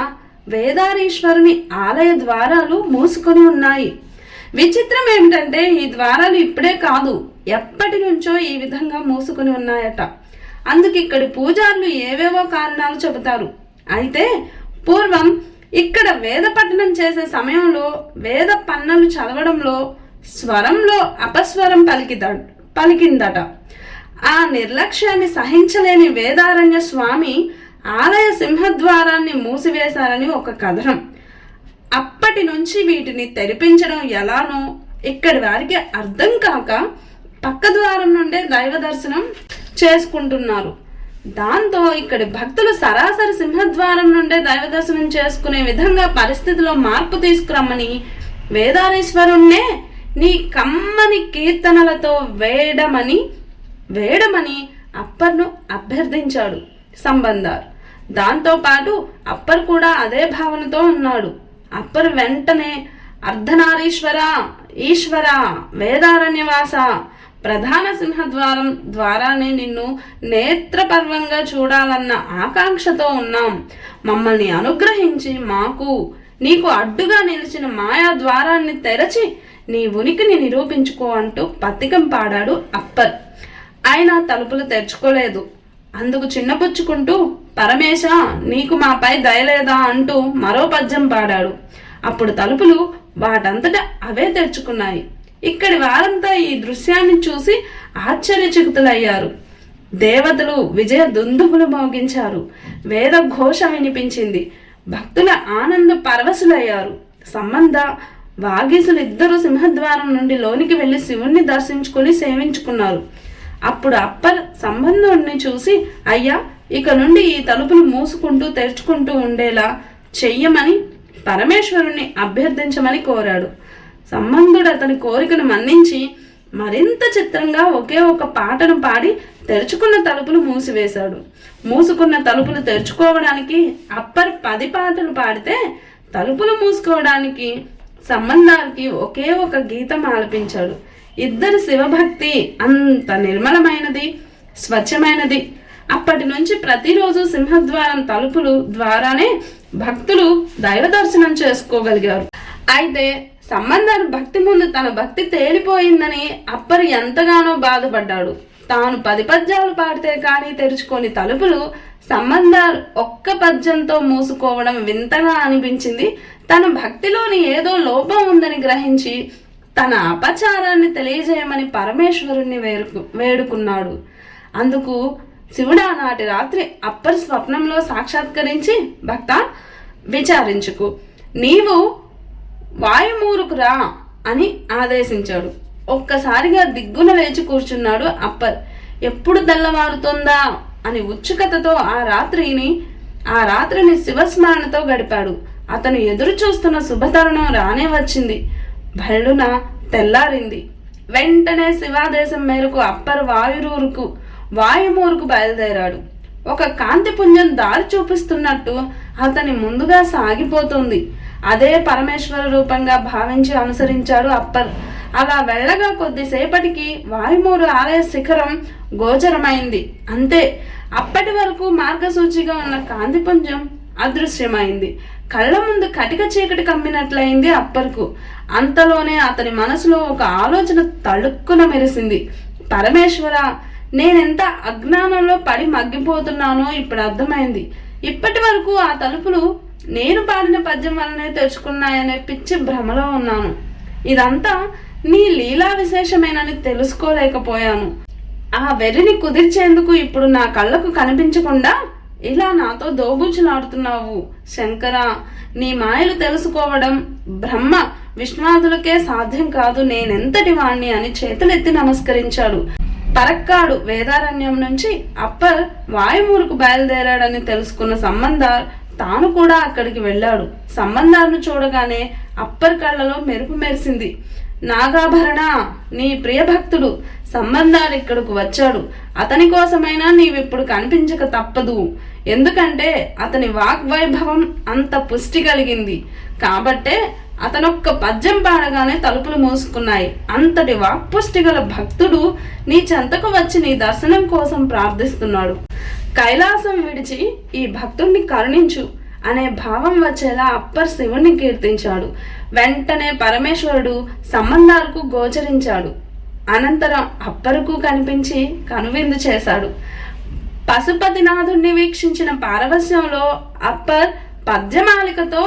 వేదారీశ్వరుని ఆలయ ద్వారాలు మూసుకొని ఉన్నాయి. విచిత్రం ఏమిటంటే ఈ ద్వారాలు ఇప్పుడే కాదు, ఎప్పటి నుంచో ఈ విధంగా మూసుకొని ఉన్నాయట. అందుకు ఇక్కడి పూజారులు ఏవేవో కారణాలు చెబుతారు. అయితే పూర్వం ఇక్కడ వేద పఠనం చేసే సమయంలో వేద పన్నలు చదవడంలో స్వరంలో అపస్వరం పలికిందట. ఆ నిర్లక్ష్యాన్ని సహించలేని వేదారణ్య స్వామి ఆలయ సింహద్వారాన్ని మూసివేశారని ఒక కథనం. అప్పటి నుంచి వీటిని తెరిపించడం ఎలానో ఇక్కడి వారికి అర్థం కాక పక్క ద్వారం నుండే దైవ దర్శనం చేసుకుంటున్నారు. దాంతో ఇక్కడి భక్తులు సరాసరి సింహద్వారం నుండే దైవ దర్శనం చేసుకునే విధంగా పరిస్థితిలో మార్పు తీసుకురమ్మని వేదారీశ్వరుణ్ణే నీ కమ్మని కీర్తనలతో వేడమని అప్పర్ను అభ్యర్థించాడు సంబంధార్. దాంతో పాటు అప్పర్ కూడా అదే భావనతో ఉన్నాడు. అప్పర్ వెంటనే అర్ధనారీశ్వర, ఈశ్వర, వేదారణ్యవాస, ప్రధాన సింహద్వారం ద్వారానే నిన్ను నేత్రపర్వంగా చూడాలన్న ఆకాంక్షతో ఉన్నాం. మమ్మల్ని అనుగ్రహించి నీకు అడ్డుగా నిలిచిన మాయా ద్వారాన్ని తెరచి నీ ఉనికిని నిరూపించుకో అంటూ పత్తికం పాడాడు అప్పర్. ఆయన తలుపులు తెరుచుకోలేదు. అందుకు చిన్నపుచ్చుకుంటూ పరమేశ నీకు మాపై దయలేదా అంటూ మరో పద్యం పాడాడు. అప్పుడు తలుపులు వాటంతటా అవే తెరుచుకున్నాయి. ఇక్కడి వారంతా ఈ దృశ్యాన్ని చూసి ఆశ్చర్యచకితులయ్యారు. దేవతలు విజయ దుందుబులు మోగించారు. వేద ఘోష వినిపించింది. భక్తుల ఆనంద పరవశులయ్యారు. సంబంధ వాగీసులు ఇద్దరు సింహద్వారం నుండి లోనికి వెళ్లి శివుణ్ణి దర్శించుకుని సేవించుకున్నారు. అప్పుడు అప్పర్ సంబంధుడిని చూసి, అయ్యా, ఇక నుండి ఈ తలుపులు మూసుకుంటూ తెరుచుకుంటూ ఉండేలా చెయ్యమని పరమేశ్వరుణ్ణి అభ్యర్థించమని కోరాడు. సంబంధుడు అతని కోరికను మన్నించి మరింత చిత్రంగా ఒకే ఒక పాటను పాడి తెరుచుకున్న తలుపులు మూసివేశాడు. మూసుకున్న తలుపులు తెరుచుకోవడానికి అప్పర్ 10 పాటలు పాడితే తలుపులు మూసుకోవడానికి సంబంధానికి ఒకే ఒక గీతం ఆలపించాడు. ఇద్దరు శివభక్తి అంత నిర్మలమైనది, స్వచ్ఛమైనది. అప్పటి నుంచి ప్రతిరోజు సింహద్వారం తలుపులు ద్వారానే భక్తులు దైవ దర్శనం చేసుకోగలిగారు. అయితే సంబంధాలు భక్తి ముందు తన భక్తి తేలిపోయిందని అప్పర్ ఎంతగానో బాధపడ్డాడు. తాను 10 పద్యాలు పాడితే కానీ తెరుచుకొని తలుపులు సంబంధాలు ఒక్క పద్యంతో మూసుకోవడం వింతగా అనిపించింది. తన భక్తిలోని ఏదో లోపం ఉందని గ్రహించి తన అపచారాన్ని తెలియజేయమని పరమేశ్వరుణ్ణి వేడుకున్నాడు. అందుకు శివుడు ఆనాటి రాత్రి అప్పర్ స్వప్నంలో సాక్షాత్కరించి, భక్త విచారించుకు, నీవు వాయుమూరుకు రా అని ఆదేశించాడు. ఒక్కసారిగా దిగ్గున లేచి కూర్చున్నాడు అప్పర్. ఎప్పుడు తెల్లవారుతుందా అని ఉత్సుకతతో ఆ రాత్రిని శివస్మరణతో గడిపాడు. అతను ఎదురు చూస్తున్న శుభతరుణం రానే వచ్చింది. భళ్ళున తెల్లారింది. వెంటనే శివాదేశం మేరకు అప్పర్ వాయుమూరుకు బయలుదేరాడు. ఒక కాంతిపుంజం దారి చూపిస్తున్నట్టు అతని ముందుగా సాగిపోతుంది. అదే పరమేశ్వర రూపంగా భావించి అనుసరించాడు అప్పర్. అలా వెళ్ళగా కొద్దిసేపటికి వాయుమూరు ఆలయ శిఖరం గోచరమైంది. అంతే, అప్పటి వరకు మార్గసూచిగా ఉన్న కాంతిపుంజం అదృశ్యమైంది. కళ్ళ ముందు కటిక చీకటి కమ్మినట్లయింది అప్పర్కు. అంతలోనే అతని మనసులో ఒక ఆలోచన తళుక్కున మెరిసింది. పరమేశ్వర, నేనెంత అజ్ఞానంలో పడి మగ్గిపోతున్నానో ఇప్పుడు అర్థమైంది. ఇప్పటి వరకు ఆ తలుపులు నేను పాడిన పద్యం వల్లనే తెరుచుకున్నాయనే పిచ్చి భ్రమలో ఉన్నాను. ఇదంతా నీ లీలా విశేషమేనని తెలుసుకోలేకపోయాను. ఆ వెర్రిని కుదిర్చేందుకు ఇప్పుడు నా కళ్ళకు కనిపించకుండా ఇలా నాతో దోబూచులాడుతున్నావు. శంకర, నీ మాయలు తెలుసుకోవడం బ్రహ్మ విష్ణువాదులకే సాధ్యం కాదు. నేనెంతటి వాణ్ణి అని చేతులెత్తి నమస్కరించాడు. పరక్కాడు వేదారణ్యం నుంచి అప్పర్ వాయుమూరుకు బయలుదేరాడని తెలుసుకున్న సంబంధార్ తాను కూడా అక్కడికి వెళ్ళాడు. సంబంధార్ను చూడగానే అప్పర్ కళ్ళలో మెరుపు మెరిసింది. నాగాభరణ, నీ ప్రియభక్తుడు సంబంధాలు ఇక్కడకు వచ్చాడు. అతని కోసమైనా నీవిప్పుడు కనిపించక తప్పదు. ఎందుకంటే అతని వాగ్వైభవం అంత పుష్టి కలిగింది కాబట్టే అతనొక్క పద్యం పాడగానే తలుపులు మూసుకున్నాయి. అంతటి వాక్పుష్టి గల భక్తుడు నీ చెంతకు వచ్చి నీ దర్శనం కోసం ప్రార్థిస్తున్నాడు. కైలాసం విడిచి ఈ భక్తుణ్ణి కరుణించు అనే భావం వచ్చేలా అప్పర్ శివుణ్ణి కీర్తించాడు. వెంటనే పరమేశ్వరుడు సంబంధాలకు గోచరించాడు. అనంతరం అప్పరుకు కనిపించి కనువిందు చేశాడు. పశుపతినాథుణ్ణి వీక్షించిన పారవస్యంలో అప్పర్ పద్యమాలికతో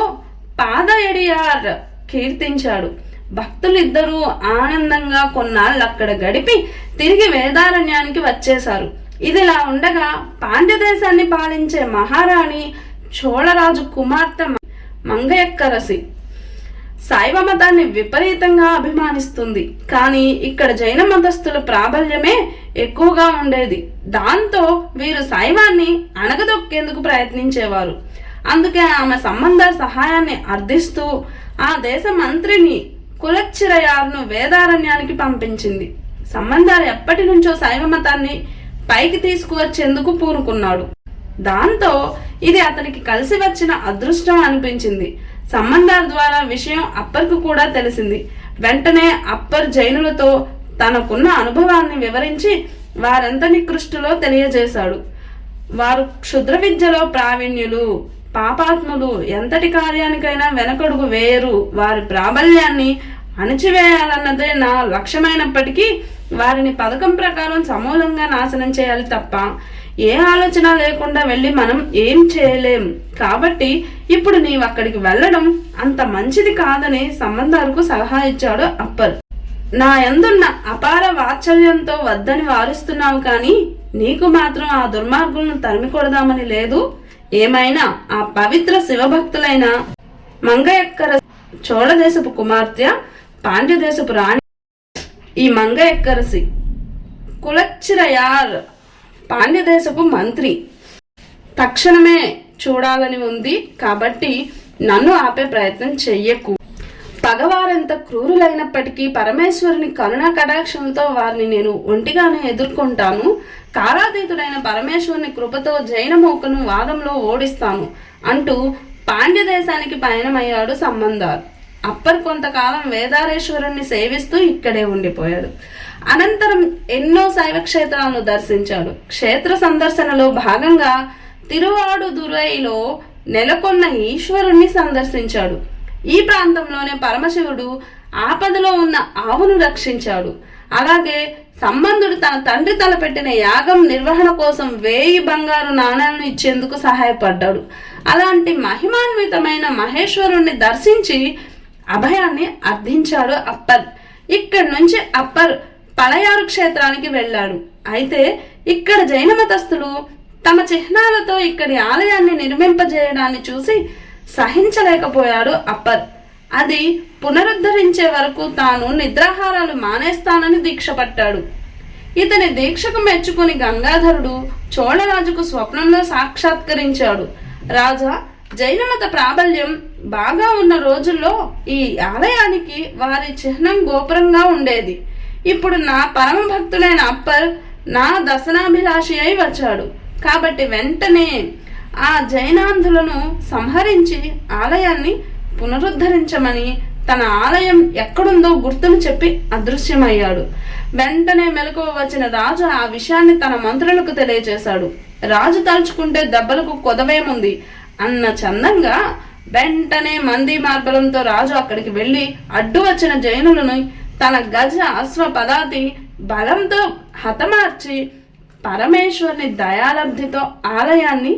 పాదయడియార్ కీర్తించాడు. భక్తులిద్దరూ ఆనందంగా కొన్నాళ్ళు అక్కడ గడిపి తిరిగి వేదారణ్యానికి వచ్చేశారు. ఇదిలా ఉండగా పాండ్యదేశాన్ని పాలించే మహారాణి చోళరాజు కుమార్తె మంగయక్కరసి శైవ మతాన్ని విపరీతంగా అభిమానిస్తుంది. కానీ ఇక్కడ జైన మతస్థుల ప్రాబల్యమే ఎక్కువగా ఉండేది. దాంతో వీరు శైవాన్ని అణగదొక్కేందుకు ప్రయత్నించేవారు. అందుకే ఆమె సంబంధ సహాయాన్ని అర్థిస్తూ ఆ దేశ మంత్రిని కులచ్చిరయార్ను వేదారణ్యానికి పంపించింది. సంబంధాలు ఎప్పటి నుంచో శైవ మతాన్ని పైకి తీసుకువచ్చేందుకు పూనుకున్నాడు. దాంతో ఇది అతనికి కలిసి వచ్చిన అదృష్టం అనిపించింది. సంబంధాల ద్వారా విషయం అప్పర్కు కూడా తెలిసింది. వెంటనే అప్పర్ జైనులతో తనకున్న అనుభవాన్ని వివరించి వారెంత నికృష్టులో తెలియజేశాడు. వారు క్షుద్ర విద్యలో ప్రావీణ్యులు, పాపాత్ములు, ఎంతటి కార్యానికైనా వెనకడుగు వేయరు. వారి ప్రాబల్యాన్ని అణచివేయాలన్నదే నా లక్ష్యమైనప్పటికీ వారిని పథకం ప్రకారం సమూలంగా నాశనం చేయాలి తప్ప ఏ ఆలోచన లేకుండా వెళ్ళి మనం ఏం చేయలేం. కాబట్టి ఇప్పుడు నీవు అక్కడికి వెళ్ళడం అంత మంచిది కాదని సంబంధాలకు సలహా ఇచ్చాడు అప్పర్. నా యందున్న అపార వాత్సల్యంతో వద్దని వారిస్తున్నావు, కానీ నీకు మాత్రం ఆ దుర్మార్గులను తరిమికొడదామని లేదు. ఏమైనా ఆ పవిత్ర శివభక్తులైన మంగయక్కర చోళదేశపు కుమార్తె, పాండ్యదేశపు రాణి. ఈ మంగయక్కరసి కులచ్చిరయార్ పాండ్యదేశపు మంత్రి. తక్షణమే చూడాలని ఉంది కాబట్టి నన్ను ఆపే ప్రయత్నం చెయ్యకు. పగవారెంత క్రూరులైనప్పటికీ పరమేశ్వరుని కరుణా కటాక్షంతో వారిని నేను ఒంటిగానే ఎదుర్కొంటాను. కారాతీతుడైన పరమేశ్వరుని కృపతో జైనమూకను వాదంలో ఓడిస్తాను అంటూ పాండ్యదేశానికి పయనమయ్యాడు సంబంధార్. అప్పర్ కొంతకాలం వేదారేశ్వరుణ్ణి సేవిస్తూ ఇక్కడే ఉండిపోయాడు. అనంతరం ఎన్నో శైవ క్షేత్రాలను దర్శించాడు. క్షేత్ర సందర్శనలో భాగంగా తిరువాడుదురైలో నెలకొన్న ఈశ్వరుణ్ణి సందర్శించాడు. ఈ ప్రాంతంలోనే పరమశివుడు ఆపదలో ఉన్న ఆవును రక్షించాడు. అలాగే సంబంధుడు తన తండ్రి తలపెట్టిన యాగం నిర్వహణ కోసం 1000 బంగారు నాణాలను ఇచ్చేందుకు సహాయపడ్డాడు. అలాంటి మహిమాన్వితమైన మహేశ్వరుణ్ణి దర్శించి అభయాన్ని అర్థించాడు అప్పర్. ఇక్కడి నుంచి అప్పర్ పళయారు క్షేత్రానికి వెళ్ళాడు. అయితే ఇక్కడ జైన మతస్థులు తమ చిహ్నాలతో ఇక్కడి ఆలయాన్ని నిర్మింపజేయడాన్ని చూసి సహించలేకపోయాడు అప్పర్. అది పునరుద్ధరించే వరకు తాను నిద్రాహారాలు మానేస్తానని దీక్ష పట్టాడు. ఇతని దీక్షకు మెచ్చుకుని గంగాధరుడు చోళరాజుకు స్వప్నంలో సాక్షాత్కరించాడు. రాజా, జైనమత ప్రాబల్యం బాగా ఉన్న రోజుల్లో ఈ ఆలయానికి వారి చిహ్నం గోపురంగా ఉండేది. ఇప్పుడు నా పరమ భక్తులైన అప్పర్ నా దర్శనాభిలాషి అయి వచ్చాడు. కాబట్టి వెంటనే ఆ జైనాంధులను సంహరించి ఆలయాన్ని పునరుద్ధరించమని తన ఆలయం ఎక్కడుందో గుర్తును చెప్పి అదృశ్యమయ్యాడు. వెంటనే మెలకువ వచ్చిన రాజు ఆ విషయాన్ని తన మంత్రులకు తెలియజేశాడు. రాజు తలుచుకుంటే దెబ్బలకు కొదవేముంది అన్న చందంగా వెంటనే మంది మార్బలంతో రాజు అక్కడికి వెళ్లి అడ్డు వచ్చిన జైనులను తన గజ అశ్వ పదాతి బలంతో హతమార్చి పరమేశ్వరుని దయాలబ్ధితో ఆలయాన్ని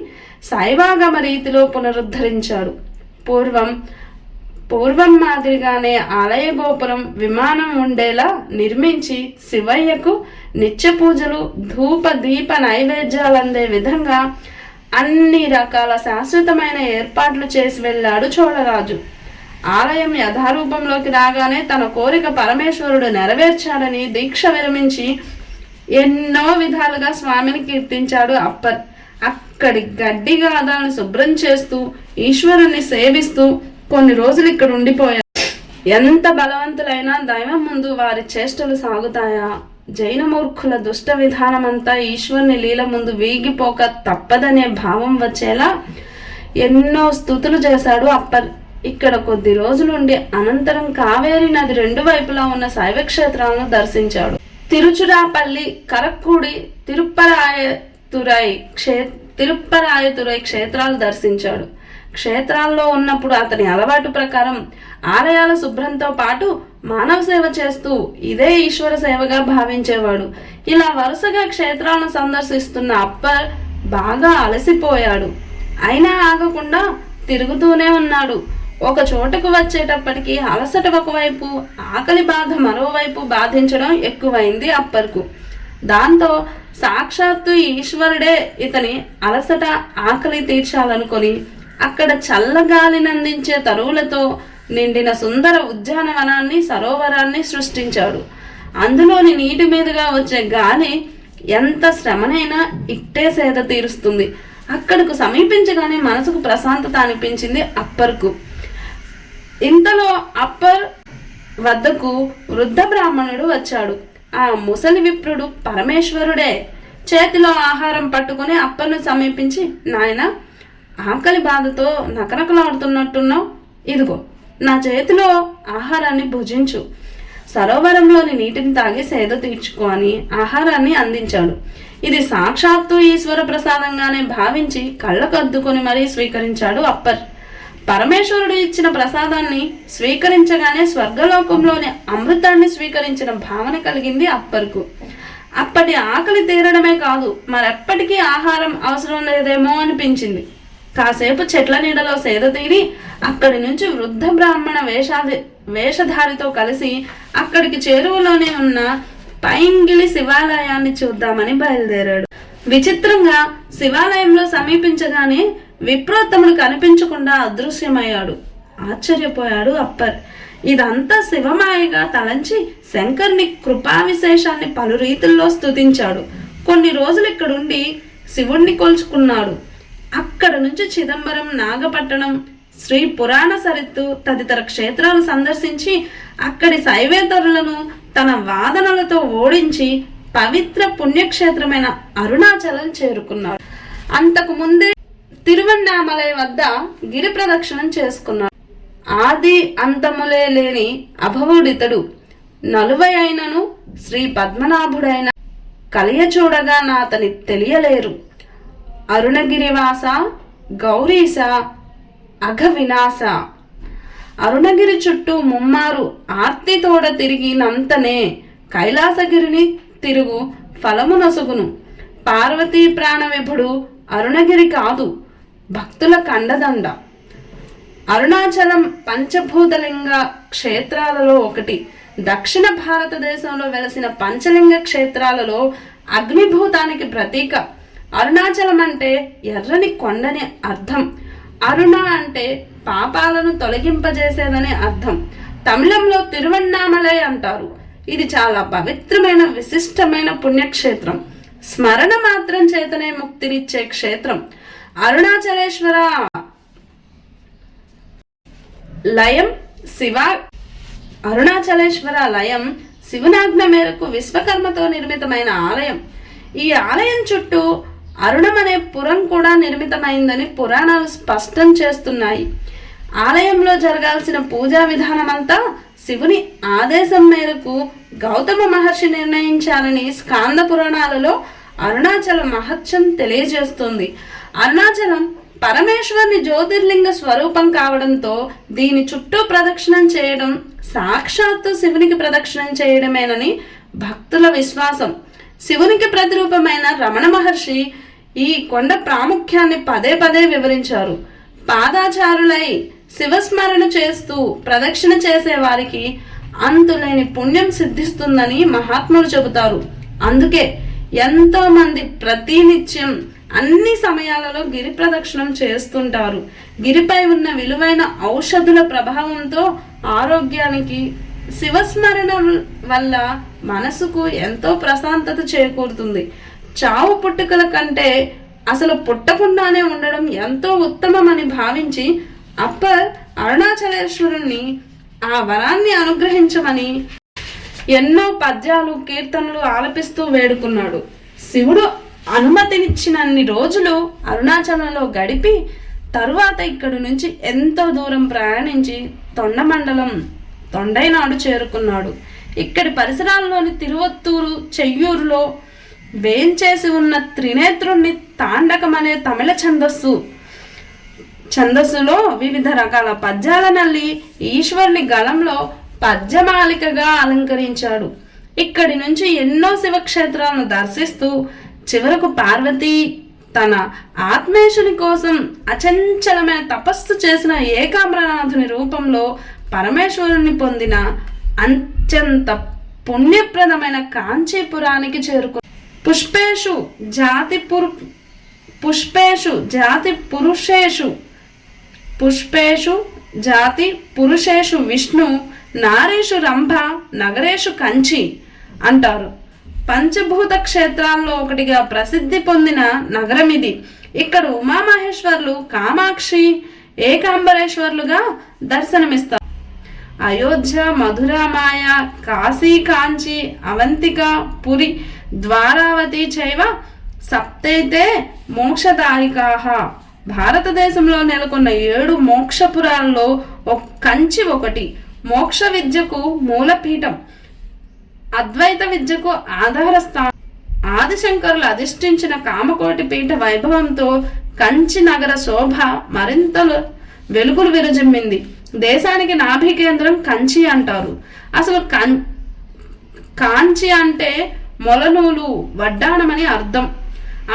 శైవాగమ రీతిలో పునరుద్ధరించాడు. పూర్వం మాదిరిగానే ఆలయ గోపురం విమానం ఉండేలా నిర్మించి శివయ్యకు నిత్య పూజలు ధూప దీప నైవేద్యాలందే విధంగా అన్ని రకాల శాశ్వతమైన ఏర్పాట్లు చేసి వెళ్ళాడు చోళరాజు. ఆలయం యథారూపంలోకి రాగానే తన కోరిక పరమేశ్వరుడు నెరవేర్చాడని దీక్ష విరమించి ఎన్నో విధాలుగా స్వామిని కీర్తించాడు అప్పర్. అక్కడి గడ్డి గాదాలను శుభ్రం చేస్తూ ఈశ్వరుని సేవిస్తూ కొన్ని రోజులు ఇక్కడ ఉండిపోయారు. ఎంత బలవంతులైనా దైవం ముందు వారి చేష్టలు సాగుతాయా? జైన మూర్ఖుల దుష్ట విధానమంతా ఈశ్వరుని లీల ముందు వీగిపోక తప్పదనే భావం వచ్చేలా ఎన్నో స్తుతులు చేశాడు అప్పర్. ఇక్కడ కొద్ది రోజులుండి అనంతరం కావేరీ నది రెండు వైపులా ఉన్న శైవ క్షేత్రాలను దర్శించాడు. తిరుచురాపల్లి, కరక్కూడి, తిరుప్పరాయతురై క్షేత్రాలు దర్శించాడు. క్షేత్రాల్లో ఉన్నప్పుడు అతని అలవాటు ప్రకారం ఆలయాల శుభ్రంతో పాటు మానవ సేవ చేస్తూ ఇదే ఈశ్వర సేవగా భావించేవాడు. ఇలా వరుసగా క్షేత్రాలను సందర్శిస్తున్న అప్పర్ బాగా అలసిపోయాడు. అయినా ఆగకుండా తిరుగుతూనే ఉన్నాడు. ఒక చోటకు వచ్చేటప్పటికి అలసట ఒకవైపు, ఆకలి బాధ మరోవైపు బాధించడం ఎక్కువైంది అప్పర్కు. దాంతో సాక్షాత్తు ఈశ్వరుడే ఇతని అలసట ఆకలి తీర్చాలనుకొని అక్కడ చల్లగాలినందించే తరువులతో నిండిన సుందర ఉద్యానవనాన్ని, సరోవరాన్ని సృష్టించాడు. అందులోని నీటి మీదుగా వచ్చే గాలి ఎంత శ్రమనైనా ఇట్టే సేద తీరుస్తుంది. అక్కడకు సమీపించగానే మనసుకు ప్రశాంతత అనిపించింది అప్పర్కు. ఇంతలో అప్పర్ వద్దకు వృద్ధ బ్రాహ్మణుడు వచ్చాడు. ఆ ముసలి విప్రుడు పరమేశ్వరుడే. చేతిలో ఆహారం పట్టుకుని అప్పర్ను సమీపించి, నాయనా, ఆకలి బాధతో నకనకలాడుతున్నట్టున్నావు, ఇదిగో నా చేతిలో ఆహారాన్ని భుజించు, సరోవరంలోని నీటిని తాగి సేద తీర్చుకో అని ఆహారాన్ని అందించాడు. ఇది సాక్షాత్తు ఈశ్వర ప్రసాదంగానే భావించి కళ్ళకద్దుకొని మరీ స్వీకరించాడు అప్పర్. పరమేశ్వరుడు ఇచ్చిన ప్రసాదాన్ని స్వీకరించగానే స్వర్గలోకంలోని అమృతాన్ని స్వీకరించిన భావన కలిగింది అప్పర్కు. అప్పటి ఆకలి తీరడమే కాదు, మరెప్పటికీ ఆహారం అవసరం లేదేమో అనిపించింది. కాసేపు చెట్ల నీడలో సేద తీరి అక్కడి నుంచి వృద్ధ బ్రాహ్మణ వేషధారితో కలిసి అక్కడికి చేరువలోనే ఉన్న పైంగిలి శివాలయాన్ని చూద్దామని బయలుదేరాడు. విచిత్రంగా శివాలయంలో సమీపించగానే విప్రోత్తముడు కనిపించకుండా అదృశ్యమయ్యాడు. ఆశ్చర్యపోయాడు అప్పర్. ఇదంతా శివమాయగా తలంచి శంకర్ని కృపా విశేషాన్ని పలు రీతుల్లో స్తుతించాడు. కొన్ని రోజులు ఇక్కడుండి శివుణ్ణి కొలుచుకున్నాడు. అక్కడ నుంచి చిదంబరం, నాగపట్టణం, శ్రీ పురాణ సరిత్తు తదితర క్షేత్రాలు సందర్శించి అక్కడి శైవేతరులను తన వాదనలతో ఓడించి పవిత్ర పుణ్యక్షేత్రమైన అరుణాచలం చేరుకున్నాడు. అంతకు ముందే తిరువన్నామలై వద్ద గిరి ప్రదక్షిణం చేసుకున్నాడు. ఆది అంతములే లేని అభవుడితడు, నలువై అయినను శ్రీ పద్మనాభుడైన కలియ చూడగా నాతని తెలియలేరు. అరుణగిరివాస గౌరీశ అఘ వినాశ. అరుణగిరి చుట్టూ ముమ్మారు ఆర్తి తోడ తిరిగినంతనే కైలాసగిరిని తిరుగు ఫలము నొసుగును. పార్వతీ ప్రాణ విభుడు అరుణగిరి కాదు, భక్తుల కండదండ. అరుణాచలం పంచభూతలింగ క్షేత్రాలలో ఒకటి. దక్షిణ భారతదేశంలో వెలసిన పంచలింగ క్షేత్రాలలో అగ్నిభూతానికి ప్రతీక. అరుణాచలం అంటే ఎర్రని కొండని అర్థం. అరుణ అంటే పాపాలను తొలగింపజేసేదని అర్థం. తమిళంలో తిరువన్నామలై అంటారు. ఇది చాలా పవిత్రమైన విశిష్టమైన పుణ్యక్షేత్రం. స్మరణ మాత్రం చేతనే ముక్తినిచ్చే క్షేత్రం. అరుణాచలేశ్వర లయం అరుణాచలేశ్వర లయం శివునాజ్ఞ మేరకు విశ్వకర్మతో నిర్మితమైన ఆలయం. ఈ ఆలయం చుట్టూ అరుణం అనే పురం కూడా నిర్మితమైందని పురాణాలు స్పష్టం చేస్తున్నాయి. ఆలయంలో జరగాల్సిన పూజా విధానమంతా శివుని ఆదేశం మేరకు గౌతమ మహర్షి నిర్ణయించాలని స్కాంద పురాణాలలో అరుణాచల మహత్యం తెలియజేస్తుంది. అరుణాచలం పరమేశ్వరుని జ్యోతిర్లింగ స్వరూపం కావడంతో దీని చుట్టూ ప్రదక్షిణం చేయడం సాక్షాత్తు శివునికి ప్రదక్షిణం చేయడమేనని భక్తుల విశ్వాసం. శివునికి ప్రతిరూపమైన రమణ మహర్షి ఈ కొండ ప్రాముఖ్యాన్ని పదే పదే వివరించారు. పాదాచారులై శివస్మరణ చేస్తూ ప్రదక్షిణ చేసే వారికి అంతులేని పుణ్యం సిద్ధిస్తుందని మహాత్ములు చెబుతారు. అందుకే ఎంతో మంది ప్రతినిత్యం అన్ని సమయాలలో గిరి ప్రదక్షిణం చేస్తుంటారు. గిరిపై ఉన్న విలువైన ఔషధుల ప్రభావంతో ఆరోగ్యానికి, శివస్మరణ వల్ల మనసుకు ఎంతో ప్రశాంతత చేకూరుతుంది. చావు పుట్టుకల కంటే అసలు పుట్టకుండానే ఉండడం ఎంతో ఉత్తమమని భావించి అప్పర్ అరుణాచలేశ్వరుణ్ణి ఆ వరాన్ని అనుగ్రహించమని ఎన్నో పద్యాలు, కీర్తనలు ఆలపిస్తూ వేడుకున్నాడు. శివుడు అనుమతినిచ్చినన్ని రోజులు అరుణాచలంలో గడిపి తరువాత ఇక్కడి నుంచి ఎంతో దూరం ప్రయాణించి తొండమండలం తొండైనాడు చేరుకున్నాడు. ఇక్కడి పరిసరాల్లోని తిరువత్తూరు, చెయ్యూరులో వేంచేసి ఉన్న త్రినేత్రుణ్ణి తాండకం అనే తమిళ ఛందస్సులో వివిధ రకాల పద్యాల నల్లి ఈశ్వరుని గళంలో పద్యమాలికగా అలంకరించాడు. ఇక్కడి నుంచి ఎన్నో శివక్షేత్రాలను దర్శిస్తూ చివరకు పార్వతి తన ఆత్మేశుని కోసం అచంచలమైన తపస్సు చేసిన ఏకాంబరనాథుని రూపంలో పరమేశ్వరుని పొందిన అత్యంత పుణ్యప్రదమైన కాంచీపురానికి చేరుకు పుష్పేషు జాతి పురుషేషు విష్ణు, నారీషు రంభ, నగరేషు కంచి అంటారు. పంచభూత క్షేత్రాల్లో ఒకటిగా ప్రసిద్ధి పొందిన నగరం ఇది. ఇక్కడ ఉమామహేశ్వర్లు, కామాక్షి, ఏకాంబరేశ్వర్లుగా దర్శనమిస్తారు. అయోధ్య, మధురామాయ, కాశీ, కాంచి, అవంతిక, పురి, ద్వారావతి చైవ సప్తైతే మోక్షదాయికాః. భారతదేశంలో నెలకొన్న 7 మోక్షపురాల్లో కంచి ఒకటి. మోక్ష విద్యకు మూలపీఠం, అద్వైత విద్యకు ఆధార స్థానం. ఆదిశంకరులు అధిష్ఠించిన కామకోటి పీఠ వైభవంతో కంచి నగర శోభ మరింత వెలుగులు విరజిమ్మింది. దేశానికి నాభి కేంద్రం కంచి అంటారు. అసలు కాంచి అంటే మొలనూలు, వడ్డాణమని అర్థం.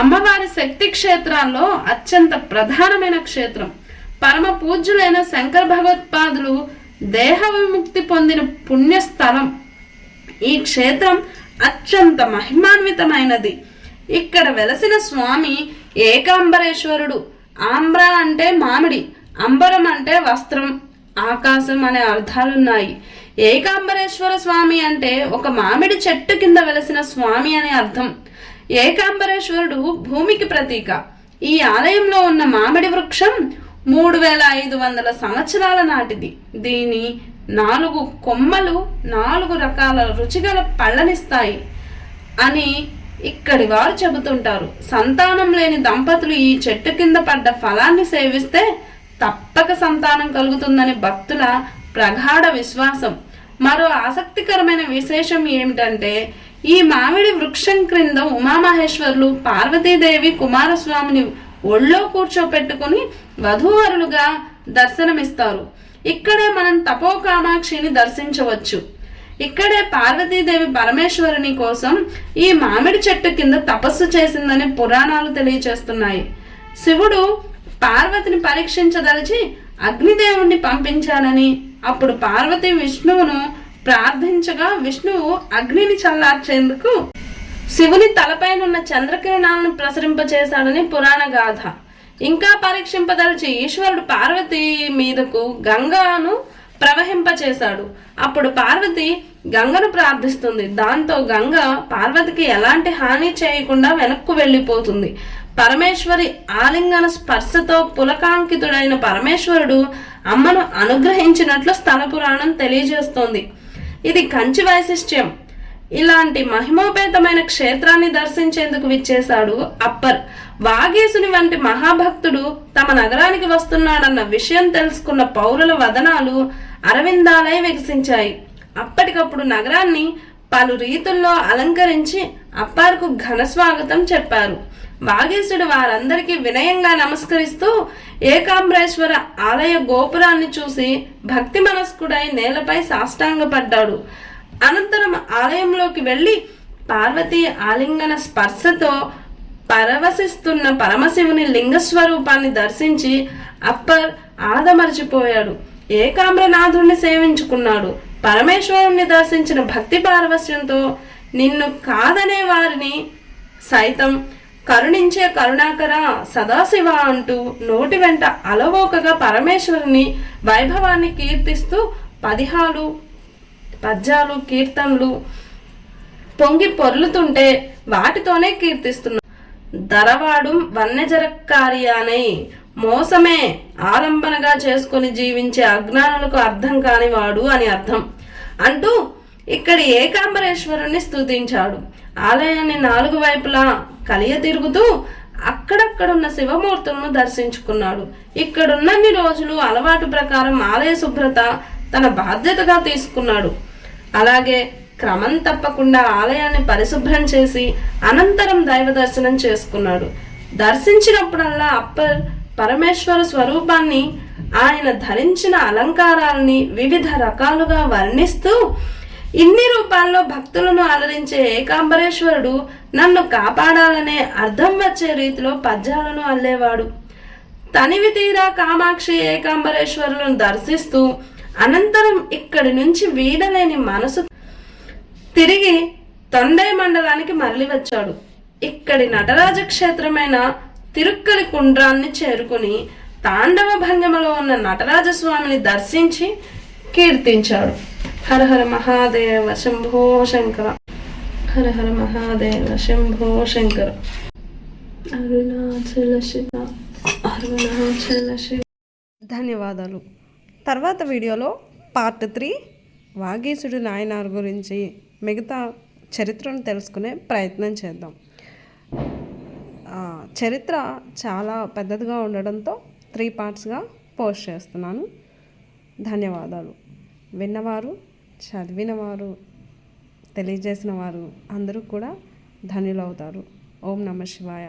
అమ్మవారి శక్తి క్షేత్రాల్లో అత్యంత ప్రధానమైన క్షేత్రం. పరమ పూజ్యులైన శంకర భగవత్పాదులు దేహ విముక్తి పొందిన పుణ్యస్థలం. ఈ క్షేత్రం అత్యంత మహిమాన్వితమైనది. ఇక్కడ వెలసిన స్వామి ఏకాంబరేశ్వరుడు. ఆంబ్ర అంటే మామిడి, అంబరం అంటే వస్త్రం, ఆకాశం అనే అర్థాలున్నాయి. ఏకాంబరేశ్వర స్వామి అంటే ఒక మామిడి చెట్టు కింద వెలసిన స్వామి అనే అర్థం. ఏకాంబరేశ్వరుడు భూమికి ప్రతీక. ఈ ఆలయంలో ఉన్న మామిడి వృక్షం 3500 సంవత్సరాల నాటిది. దీని 4 కొమ్మలు 4 రకాల రుచిగల పళ్ళనిస్తాయి అని ఇక్కడి వారు చెబుతుంటారు. సంతానం లేని దంపతులు ఈ చెట్టు కింద పడ్డ ఫలాన్ని సేవిస్తే తప్పక సంతానం కలుగుతుందని భక్తుల ప్రగాఢ విశ్వాసం. మరో ఆసక్తికరమైన విశేషం ఏమిటంటే ఈ మామిడి వృక్షం క్రింద ఉమామహేశ్వర్లు పార్వతీదేవి కుమారస్వామిని ఒళ్ళో కూర్చోపెట్టుకుని వధూవరులుగా దర్శనమిస్తారు. ఇక్కడే మనం తపో కామాక్షిని దర్శించవచ్చు. ఇక్కడే పార్వతీదేవి పరమేశ్వరుని కోసం ఈ మామిడి చెట్టు కింద తపస్సు చేసిందని పురాణాలు తెలియచేస్తున్నాయి. శివుడు పార్వతిని పరీక్షించదలిచి అగ్నిదేవుణ్ణి పంపించాలని, అప్పుడు పార్వతి విష్ణువును ప్రార్థించగా విష్ణువు అగ్నిని చల్లార్చేందుకు శివుని తలపైనున్న చంద్రకిరణాలను ప్రసరింపచేశాడని పురాణ గాథ. ఇంకా పరీక్షింపదలిచి ఈశ్వరుడు పార్వతి మీదకు గంగను ప్రవహింపచేశాడు. అప్పుడు పార్వతి గంగను ప్రార్థిస్తుంది. దాంతో గంగ పార్వతికి ఎలాంటి హాని చేయకుండా వెనక్కు వెళ్ళిపోతుంది. పరమేశ్వరి ఆలింగన స్పర్శతో పులకాంకితుడైన పరమేశ్వరుడు అమ్మను అనుగ్రహించినట్లు స్థల పురాణం తెలియజేస్తోంది. ఇది కంచి వైశిష్ట్యం. ఇలాంటి మహిమోపేతమైన క్షేత్రాన్ని దర్శించేందుకు విచ్చేశాడు అప్పర్. వాగీసుని వంటి మహాభక్తుడు తమ నగరానికి వస్తున్నాడన్న విషయం తెలుసుకున్న పౌరుల వదనాలు అరవిందాలై వికసించాయి. అప్పటికప్పుడు నగరాన్ని పలు రీతుల్లో అలంకరించి అప్పర్కు ఘన స్వాగతం చెప్పారు. వాగీసుడు వారందరికీ వినయంగా నమస్కరిస్తూ ఏకాంబరేశ్వర ఆలయ గోపురాన్ని చూసి భక్తి మనస్కుడై నేలపై సాష్టాంగపడ్డాడు. అనంతరం ఆలయంలోకి వెళ్ళి పార్వతీ ఆలింగన స్పర్శతో పరవశిస్తున్న పరమశివుని లింగస్వరూపాన్ని దర్శించి అప్పర్ ఆదమర్చిపోయాడు. ఏకాంబరనాథుణ్ణి సేవించుకున్నాడు. పరమేశ్వరుణ్ణి దర్శించిన భక్తి పారవశ్యంతో నిన్ను కాదనే వారిని సైతం కరుణించే కరుణాకర సదాశివ అంటూ నోటి వెంట అలవోకగా పరమేశ్వరుని వైభవాన్ని కీర్తిస్తూ పద్యాలు కీర్తనలు పొంగి పొర్లుతుంటే వాటితోనే కీర్తిస్తున్నాడు. దరవాడు వన్యజరక్కారియానై మోసమే ఆలంబనగా చేసుకుని జీవించే అజ్ఞానులకు అర్థం కానివాడు అని అర్థం అంటూ ఇక్కడి ఏకాంబరేశ్వరుణ్ణి స్తుతించాడు. ఆలయాన్ని 4 వైపులా కలియ తిరుగుతూ అక్కడక్కడున్న శివమూర్తులను దర్శించుకున్నాడు. ఇక్కడున్నన్ని రోజులు అలవాటు ప్రకారం ఆలయ శుభ్రత తన బాధ్యతగా తీసుకున్నాడు. అలాగే క్రమం తప్పకుండా ఆలయాన్ని పరిశుభ్రం చేసి అనంతరం దైవ దర్శనం చేసుకున్నాడు. దర్శించినప్పుడల్లా అప్పర్ పరమేశ్వర స్వరూపాన్ని, ఆయన ధరించిన అలంకారాలని వివిధ రకాలుగా వర్ణిస్తూ ఇన్ని రూపాల్లో భక్తులను అలరించే ఏకాంబరేశ్వరుడు నన్ను కాపాడాలనే అర్థం వచ్చే రీతిలో పద్యాలను అల్లేవాడు. తనివి తీరా కామాక్షి ఏకాంబరేశ్వరులను దర్శిస్తూ అనంతరం ఇక్కడి నుంచి వీడలేని మనసు తిరిగి తొండై మండలానికి మరలి వచ్చాడు. ఇక్కడి నటరాజ క్షేత్రమైన తిరుక్కలి కుండ్రాన్ని చేరుకుని తాండవ భంగిమలో ఉన్న నటరాజస్వామిని దర్శించి కీర్తించాడు. హర హర మహాదేవ శంభో శంకర, హర హర మహాదేవ శంభో శంకర, అరుణాచల శివ, అరుణాచల శివ. ధన్యవాదాలు. తర్వాత వీడియోలో పార్ట్ 3 వాగీసుడు నాయనార్ గురించి మిగతా చరిత్రను తెలుసుకునే ప్రయత్నం చేద్దాం. చరిత్ర చాలా పెద్దదిగా ఉండడంతో 3 పార్ట్స్గా పోస్ట్ చేస్తున్నాను. ధన్యవాదాలు. విన్నవారు, చదివినవారు, తెలియజేసిన వారు అందరూ కూడా ధన్యులవుతారు. ఓం నమః శివాయ.